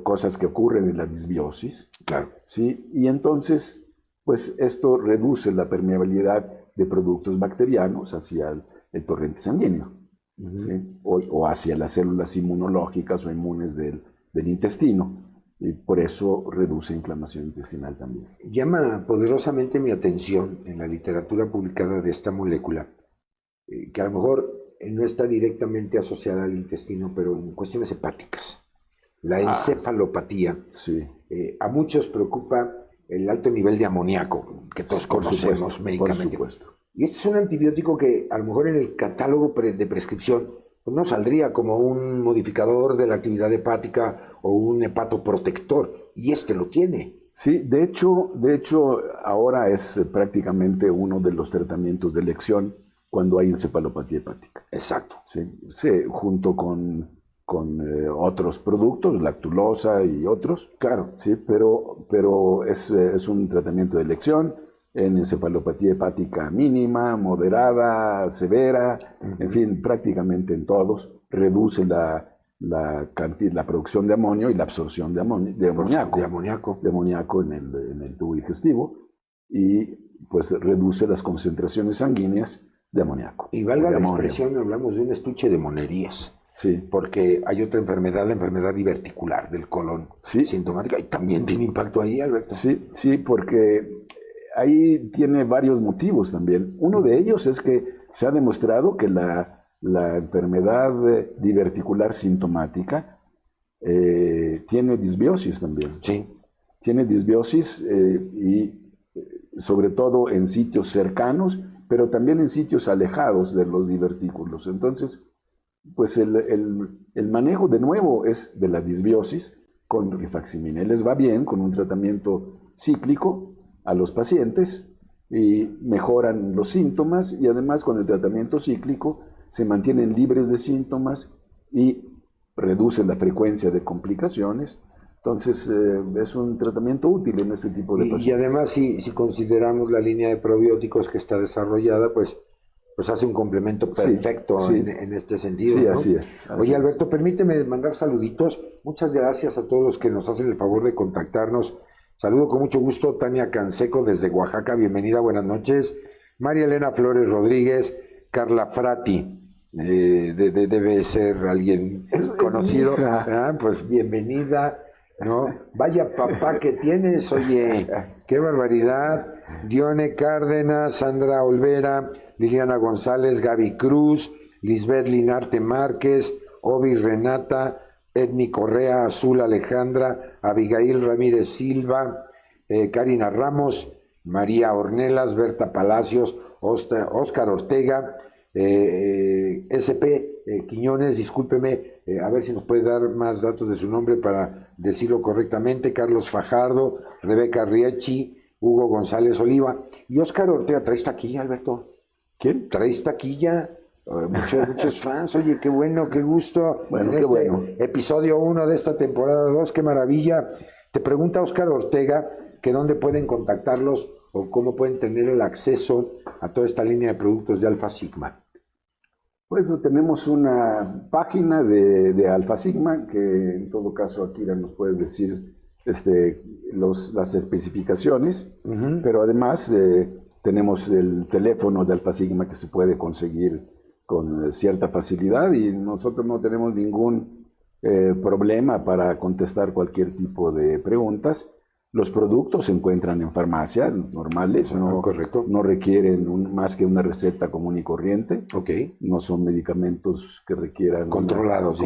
cosas que ocurren en la disbiosis. Claro. ¿Sí? Y entonces, pues esto reduce la permeabilidad de productos bacterianos hacia el torrente sanguíneo, ¿sí? o hacia las células inmunológicas o inmunes del intestino. Y por eso reduce inflamación intestinal también. Llama poderosamente mi atención en la literatura publicada de esta molécula, que a lo mejor no está directamente asociada al intestino, pero en cuestiones hepáticas. La encefalopatía. A muchos preocupa el alto nivel de amoníaco, que todos conocemos médicamente. Por supuesto. Y este es un antibiótico que a lo mejor en el catálogo de prescripción no saldría como un modificador de la actividad hepática o un hepatoprotector, y este lo tiene. Sí, de hecho ahora es prácticamente uno de los tratamientos de elección cuando hay encefalopatía hepática. Exacto. Sí, junto con otros productos, lactulosa y otros. Claro. Sí, pero es un tratamiento de elección en encefalopatía hepática mínima, moderada, severa, en fin, prácticamente en todos. Reduce la producción de amonio y la absorción de amoníaco en el tubo digestivo, y pues reduce las concentraciones sanguíneas de amoníaco. Y valga la expresión, hablamos de un estuche de monerías. Sí. Porque hay otra enfermedad, la enfermedad diverticular del colon, sintomática, y también tiene impacto ahí, Alberto. Sí, porque ahí tiene varios motivos también. Uno de ellos es que se ha demostrado que la enfermedad diverticular sintomática tiene disbiosis también. Sí. Tiene disbiosis y sobre todo en sitios cercanos, pero también en sitios alejados de los divertículos. Entonces, pues el manejo de nuevo es de la disbiosis con rifaximina. Les va bien con un tratamiento cíclico a los pacientes y mejoran los síntomas, y además con el tratamiento cíclico se mantienen libres de síntomas y reducen la frecuencia de complicaciones. Entonces es un tratamiento útil en este tipo de pacientes. Y además si consideramos la línea de probióticos que está desarrollada, pues hace un complemento perfecto en este sentido. Sí, ¿no? así es. Oye, Alberto, permíteme mandar saluditos. Muchas gracias a todos los que nos hacen el favor de contactarnos. Saludo con mucho gusto Tania Canseco desde Oaxaca, bienvenida, buenas noches. María Elena Flores Rodríguez, Carla Frati, debe ser alguien conocido. Es mi hija. Pues bienvenida, ¿no? Vaya papá que tienes, oye, qué barbaridad. Dione Cárdenas, Sandra Olvera, Liliana González, Gaby Cruz, Lisbeth Linarte Márquez, Obi Renata, Edmi Correa, Azul Alejandra, Abigail Ramírez Silva, Karina Ramos, María Ornelas, Berta Palacios, Óscar Ortega, SP Quiñones, discúlpeme, a ver si nos puede dar más datos de su nombre para decirlo correctamente, Carlos Fajardo, Rebeca Riechi, Hugo González Oliva y Óscar Ortega. ¿Traes taquilla, Alberto? ¿Quién? ¿Traes taquilla? Muchos fans, oye, qué bueno, qué gusto. Bueno, en qué bueno. Episodio 1 de esta temporada 2, qué maravilla. Te pregunta Óscar Ortega que dónde pueden contactarlos o cómo pueden tener el acceso a toda esta línea de productos de Alfa Sigma. Pues tenemos una página de Alfa Sigma, que en todo caso Akira nos puede decir las especificaciones, pero además tenemos el teléfono de Alfa Sigma que se puede conseguir con cierta facilidad y nosotros no tenemos ningún problema para contestar cualquier tipo de preguntas. Los productos se encuentran en farmacias normales, correcto. No requieren más que una receta común y corriente. Okay. No son medicamentos que requieran controlados.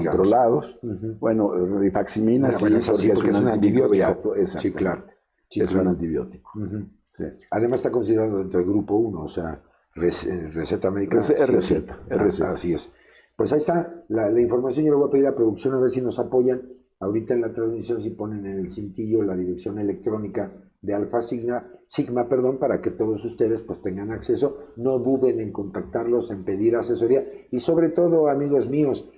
Bueno, rifaximina sí, porque es un antibiótico. Sí, claro. Sí, es un antibiótico. Sí. Además está considerado dentro del grupo 1, o sea, receta médica. Receta. Así es. Pues ahí está la información. Yo le voy a pedir a producción a ver si nos apoyan. Ahorita en la transmisión si ponen en el cintillo la dirección electrónica de Alfa Sigma, para que todos ustedes pues tengan acceso. No duden en contactarlos, en pedir asesoría y sobre todo, amigos míos,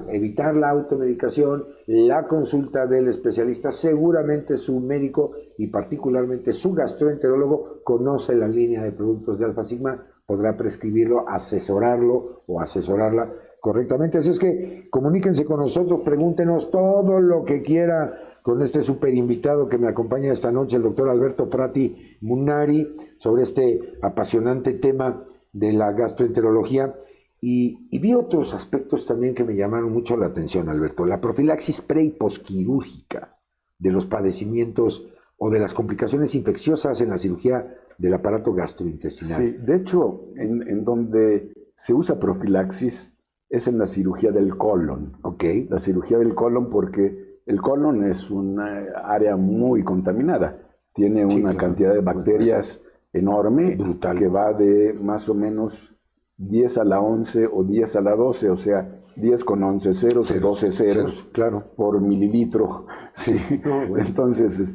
evitar la automedicación, la consulta del especialista. Seguramente su médico y particularmente su gastroenterólogo conoce la línea de productos de Alfa Sigma, podrá prescribirlo, asesorarlo o asesorarla correctamente. Así es que comuníquense con nosotros, pregúntenos todo lo que quiera con este súper invitado que me acompaña esta noche, el doctor Alberto Frati Munari, sobre este apasionante tema de la gastroenterología. Y vi otros aspectos también que me llamaron mucho la atención, Alberto. La profilaxis pre y posquirúrgica de los padecimientos o de las complicaciones infecciosas en la cirugía del aparato gastrointestinal. Sí, de hecho, en donde se usa profilaxis es en la cirugía del colon. Okay. La cirugía del colon porque el colon es una área muy contaminada. Tiene una cantidad de bacterias enorme, brutal, que va de más o menos 10 a la 11 o 10 a la 12, o sea, 10 con 11 ceros o 12 ceros claro, por mililitro. Sí. Bueno. Entonces,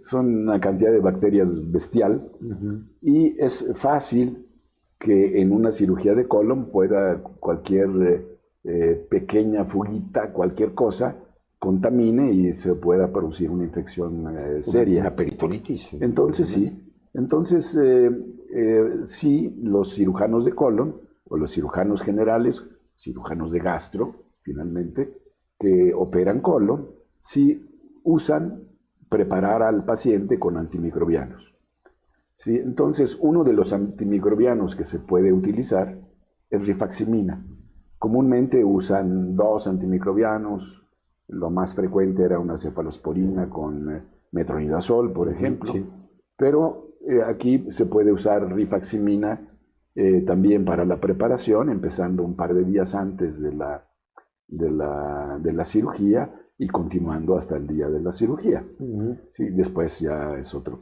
son una cantidad de bacterias bestial y es fácil que en una cirugía de colon pueda cualquier pequeña fuguita, cualquier cosa, contamine y se pueda producir una infección seria. Una peritonitis. Entonces sí. Entonces sí, los cirujanos de colon o los cirujanos generales, cirujanos de gastro, finalmente, que operan colon, sí usan preparar al paciente con antimicrobianos. ¿Sí? Entonces, uno de los antimicrobianos que se puede utilizar es rifaximina. Comúnmente usan 2 antimicrobianos, lo más frecuente era una cefalosporina con metronidazol, por ejemplo, pero aquí se puede usar rifaximina también para la preparación, empezando un par de días antes de la cirugía y continuando hasta el día de la cirugía. Sí, después ya es otro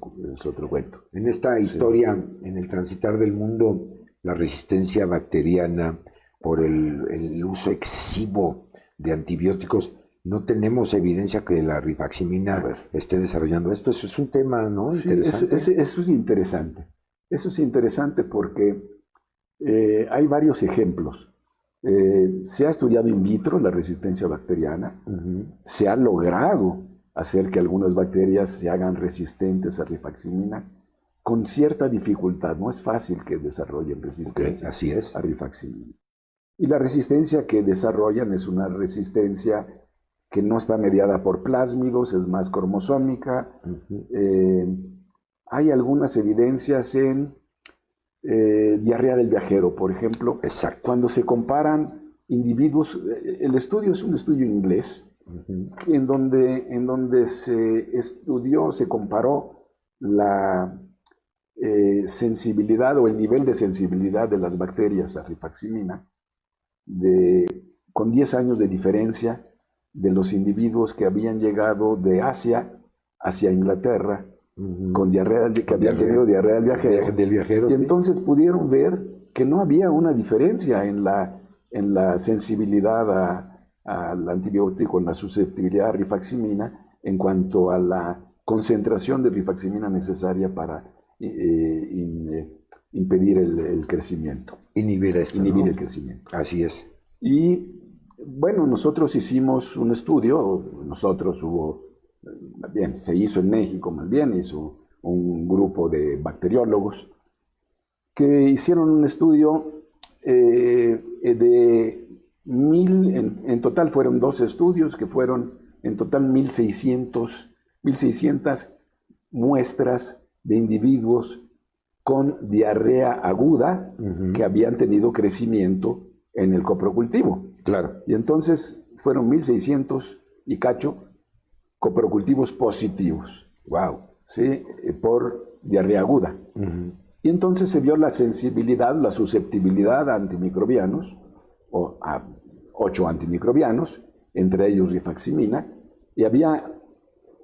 cuento. En esta historia, en el transitar del mundo, la resistencia bacteriana por el uso excesivo de antibióticos, no tenemos evidencia que la rifaximina esté desarrollando esto. Eso es un tema, ¿no? Sí, interesante. Eso es interesante. Eso es interesante porque hay varios ejemplos. Se ha estudiado in vitro la resistencia bacteriana, se ha logrado hacer que algunas bacterias se hagan resistentes a rifaximina con cierta dificultad. No es fácil que desarrollen resistencia a rifaximina. Y la resistencia que desarrollan es una resistencia que no está mediada por plásmidos, es más cromosómica. Hay algunas evidencias en diarrea del viajero, por ejemplo. Exacto. Cuando se comparan individuos, el estudio es un estudio inglés, en donde se estudió, se comparó la sensibilidad o el nivel de sensibilidad de las bacterias a rifaximina con 10 años de diferencia de los individuos que habían llegado de Asia hacia Inglaterra con diarrea, que habían tenido diarrea del viajero. Y entonces pudieron ver que no había una diferencia en la sensibilidad al antibiótico, en la susceptibilidad a rifaximina, en cuanto a la concentración de rifaximina necesaria para impedir el crecimiento. Inhibir esto, Inhibir ¿no? el crecimiento. Así es. Y bueno, nosotros hicimos un estudio, se hizo en México, más bien, hizo un grupo de bacteriólogos que hicieron un estudio de 1000, en total fueron 12 estudios, que fueron en total 1600 muestras de individuos con diarrea aguda que habían tenido crecimiento en el coprocultivo. Claro. Y entonces fueron 1600 y cacho coprocultivos positivos. Wow. ¿Sí? Por diarrea aguda. Y entonces se vio la sensibilidad, la susceptibilidad a antimicrobianos, o a 8 antimicrobianos, entre ellos rifaximina, y había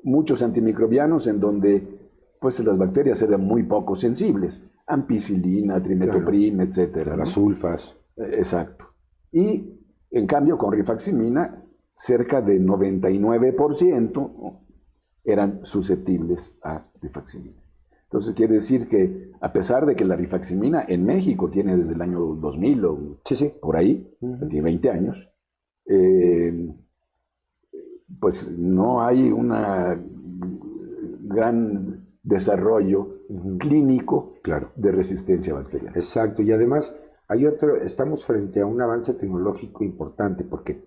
muchos antimicrobianos en donde pues las bacterias eran muy poco sensibles, ampicilina, trimetoprim, claro, etcétera, las sulfas. Exacto. Y en cambio con rifaximina cerca de 99% eran susceptibles a rifaximina. Entonces quiere decir que a pesar de que la rifaximina en México tiene desde el año 2000 o por ahí, tiene 20 años, pues no hay un gran desarrollo clínico de resistencia bacteriana. Exacto, y además estamos frente a un avance tecnológico importante porque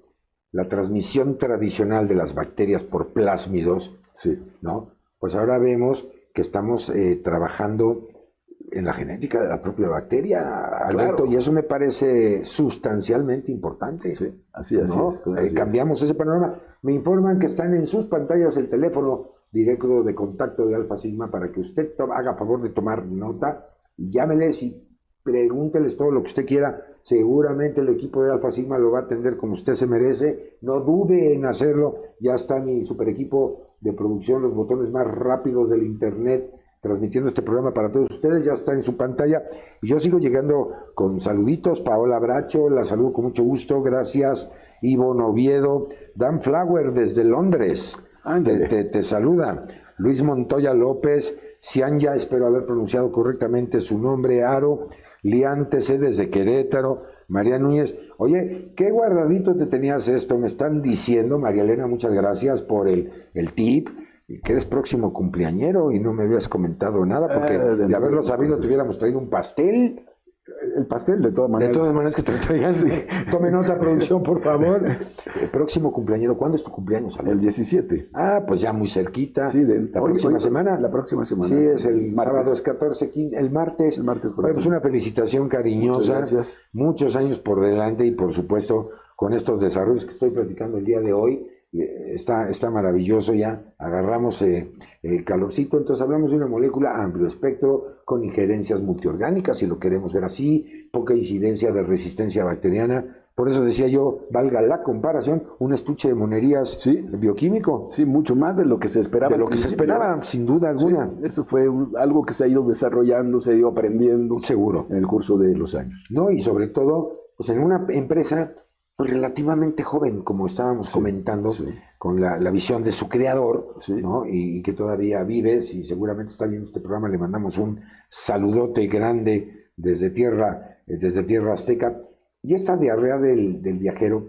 la transmisión tradicional de las bacterias por plásmidos, ¿no? Pues ahora vemos que estamos trabajando en la genética de la propia bacteria, Alberto, y eso me parece sustancialmente importante. Sí, así es. Cambiamos ese panorama. Me informan que están en sus pantallas el teléfono directo de contacto de Alfa Sigma para que usted haga favor de tomar nota. Llámeles y pregúnteles todo lo que usted quiera. Seguramente el equipo de Alfa Sigma lo va a atender como usted se merece. No dude en hacerlo. Ya está mi super equipo de producción, los botones más rápidos del internet, transmitiendo este programa para todos ustedes. Ya está en su pantalla. Y yo sigo llegando con saluditos. Paola Bracho, la saludo con mucho gusto. Gracias. Ivo Noviedo. Dan Flower desde Londres. Te saluda. Luis Montoya López. Cianya, espero haber pronunciado correctamente su nombre. Aro. Liántese desde Querétaro. María Núñez. Oye, qué guardadito te tenías esto. Me están diciendo, María Elena, muchas gracias por el tip, que eres próximo cumpleañero y no me habías comentado nada, porque de haberlo sabido te hubiéramos traído un pastel. El pastel, de todas maneras. De todas maneras que te lo traías. Tome nota, producción, por favor. El próximo cumpleañero, ¿cuándo es tu cumpleaños, Alberto? El 17. Ah, pues ya muy cerquita. Sí, la próxima semana. La próxima semana. Sí, es el sábado, es 14, 15, el martes. El martes. Bueno, pues una felicitación cariñosa. Muchas gracias. Muchos años por delante y, por supuesto, con estos desarrollos que estoy platicando el día de hoy, está maravilloso ya. Agarramos calorcito, entonces hablamos de una molécula amplio espectro con injerencias multiorgánicas, si lo queremos ver así, poca incidencia de resistencia bacteriana. Por eso decía yo, valga la comparación, un estuche de monerías bioquímico. Sí, mucho más de lo que se esperaba. De lo que se esperaba, sin duda alguna. Sí, eso fue algo que se ha ido desarrollando, se ha ido aprendiendo. Seguro. En el curso de los años. No, y sobre todo, pues en una empresa pues relativamente joven, como estábamos comentando, con la visión de su creador, ¿no? Y que todavía vive, si seguramente está viendo este programa, le mandamos un saludote grande desde tierra azteca. Y esta diarrea del viajero,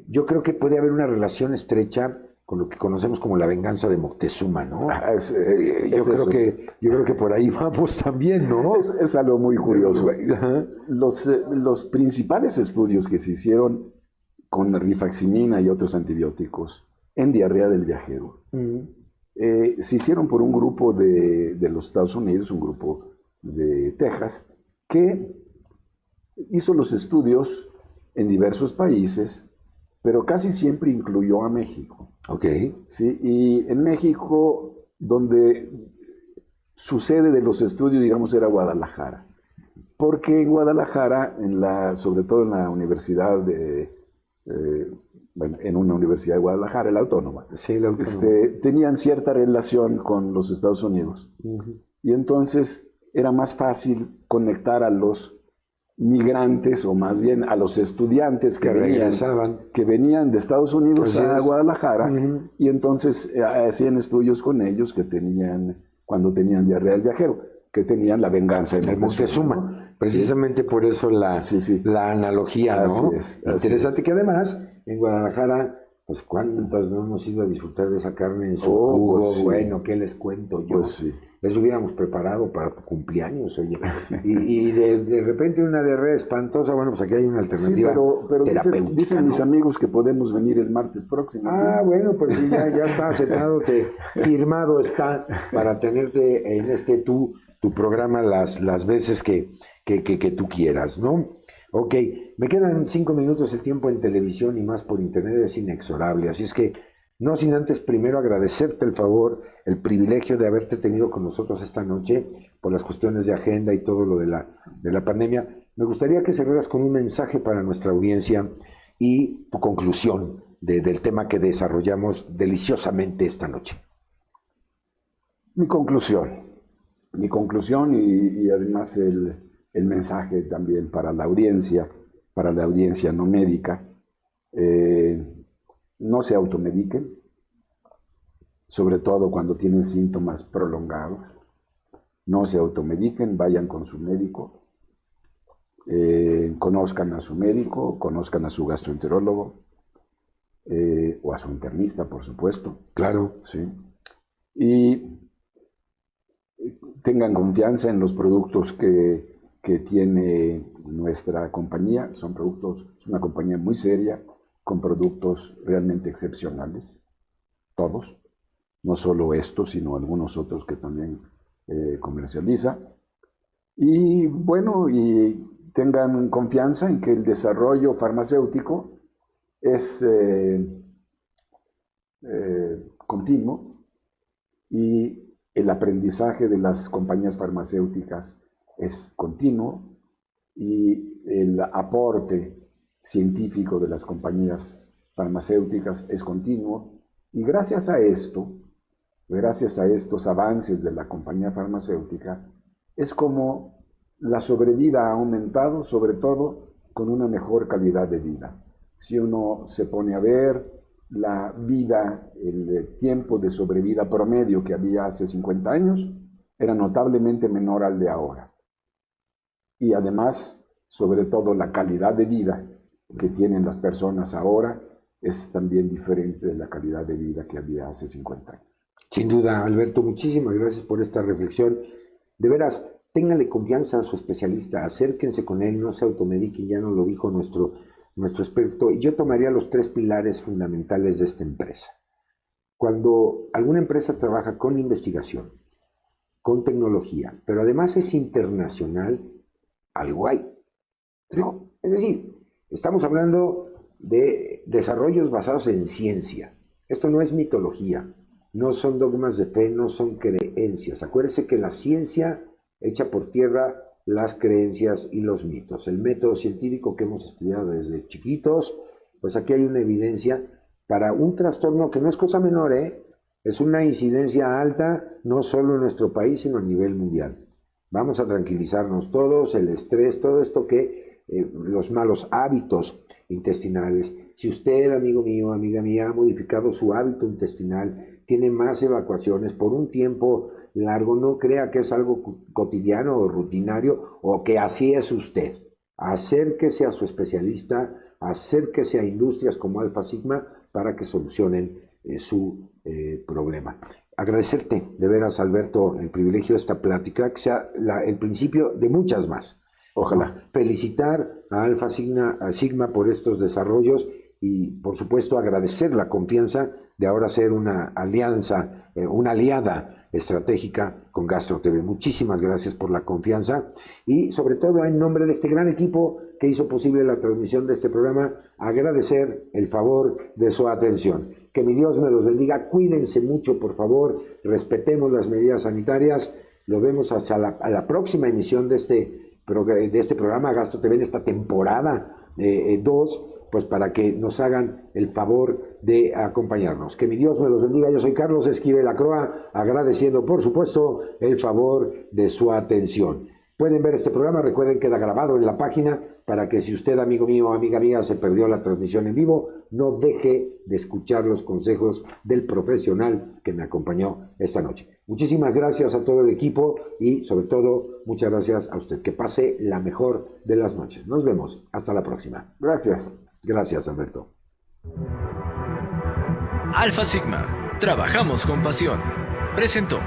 yo creo que puede haber una relación estrecha con lo que conocemos como la venganza de Moctezuma, ¿no? Yo creo que por ahí vamos también, ¿no? Es algo muy curioso. Los principales estudios que se hicieron con rifaximina y otros antibióticos en diarrea del viajero se hicieron por un grupo de los Estados Unidos, un grupo de Texas, que hizo los estudios en diversos países, pero casi siempre incluyó a México. Ok. ¿Sí? Y en México, donde su sede de los estudios, digamos, era Guadalajara. Porque en Guadalajara, sobre todo en la universidad en una universidad de Guadalajara, la Autónoma, sí, la Autónoma. Tenían cierta relación con los Estados Unidos. Y entonces era más fácil conectar a los migrantes, o más bien a los estudiantes que venían de Estados Unidos a Guadalajara, y entonces hacían estudios con ellos cuando tenían diarrea del viajero, que tenían la venganza en el Moctezuma, ¿no? Precisamente por eso la analogía, ¿no? Interesante, que además en Guadalajara, pues cuántos no hemos ido a disfrutar de esa carne en su jugo. Pues, bueno, ¿qué les cuento yo? Pues sí. Les hubiéramos preparado para tu cumpleaños, oye. Y de repente una diarrea espantosa, bueno, pues aquí hay una alternativa terapéutica. Dicen mis amigos que podemos venir el martes próximo. Bueno, pues sí, ya está aceptado, firmado está para tenerte en tu programa las veces que tú quieras, ¿no? Ok, me quedan 5 minutos. El tiempo en televisión y más por internet es inexorable, así es que no sin antes primero agradecerte el favor, el privilegio de haberte tenido con nosotros esta noche por las cuestiones de agenda y todo lo de la pandemia. Me gustaría que cerraras con un mensaje para nuestra audiencia y tu conclusión del tema que desarrollamos deliciosamente esta noche. Mi conclusión y además el mensaje también para la audiencia no médica. No se automediquen, sobre todo cuando tienen síntomas prolongados. No se automediquen, vayan con su médico, conozcan a su médico, conozcan a su gastroenterólogo o a su internista, por supuesto. Claro. Sí. Y tengan confianza en los productos que tiene nuestra compañía. Es una compañía muy seria, con productos realmente excepcionales, todos, no solo estos, sino algunos otros que también comercializa. Y bueno, y tengan confianza en que el desarrollo farmacéutico es continuo, y el aprendizaje de las compañías farmacéuticas es continuo, y el aporte científico de las compañías farmacéuticas es continuo, y gracias a estos avances de la compañía farmacéutica, es como la sobrevida ha aumentado, sobre todo con una mejor calidad de vida. Si uno se pone a ver la vida, el tiempo de sobrevida promedio que había hace 50 años, era notablemente menor al de ahora. Y además, sobre todo, la calidad de vida que tienen las personas ahora es también diferente de la calidad de vida que había hace 50 años. Sin duda, Alberto, muchísimas gracias por esta reflexión. De veras, ténganle confianza a su especialista, acérquense con él, no se automediquen, ya nos lo dijo nuestro experto. Y yo tomaría los 3 pilares fundamentales de esta empresa. Cuando alguna empresa trabaja con investigación, con tecnología, pero además es internacional, algo hay. Es decir, estamos hablando de desarrollos basados en ciencia. Esto no es mitología, no son dogmas de fe, no son creencias. Acuérdense que la ciencia echa por tierra las creencias y los mitos. El método científico que hemos estudiado desde chiquitos, pues aquí hay una evidencia para un trastorno que no es cosa menor, es una incidencia alta, no solo en nuestro país, sino a nivel mundial. Vamos a tranquilizarnos todos, el estrés, todo esto los malos hábitos intestinales. Si usted, amigo mío, amiga mía, ha modificado su hábito intestinal, tiene más evacuaciones por un tiempo largo, no crea que es algo cotidiano o rutinario o que así es usted. Acérquese a su especialista, acérquese a industrias como Alfa Sigma para que solucionen su problema. Agradecerte de veras, Alberto, el privilegio de esta plática, que sea el principio de muchas más. Ojalá. Felicitar a Alfa Sigma por estos desarrollos y, por supuesto, agradecer la confianza de ahora ser una alianza, una aliada estratégica con Gastro TV. Muchísimas gracias por la confianza y sobre todo en nombre de este gran equipo que hizo posible la transmisión de este programa, agradecer el favor de su atención. Que mi Dios me los bendiga, cuídense mucho por favor, respetemos las medidas sanitarias, los vemos hasta la próxima emisión de este programa Gastro TV en esta temporada 2, pues para que nos hagan el favor de acompañarnos. Que mi Dios me los bendiga. Yo soy Carlos Esquivel Acroa, agradeciendo por supuesto el favor de su atención. Pueden ver este programa, recuerden que queda grabado en la página para que si usted, amigo mío o amiga mía, se perdió la transmisión en vivo, no deje de escuchar los consejos del profesional que me acompañó esta noche. Muchísimas gracias a todo el equipo y sobre todo muchas gracias a usted. Que pase la mejor de las noches. Nos vemos. Hasta la próxima. Gracias. Gracias, Alberto. Alfa Sigma. Trabajamos con pasión. Presentó.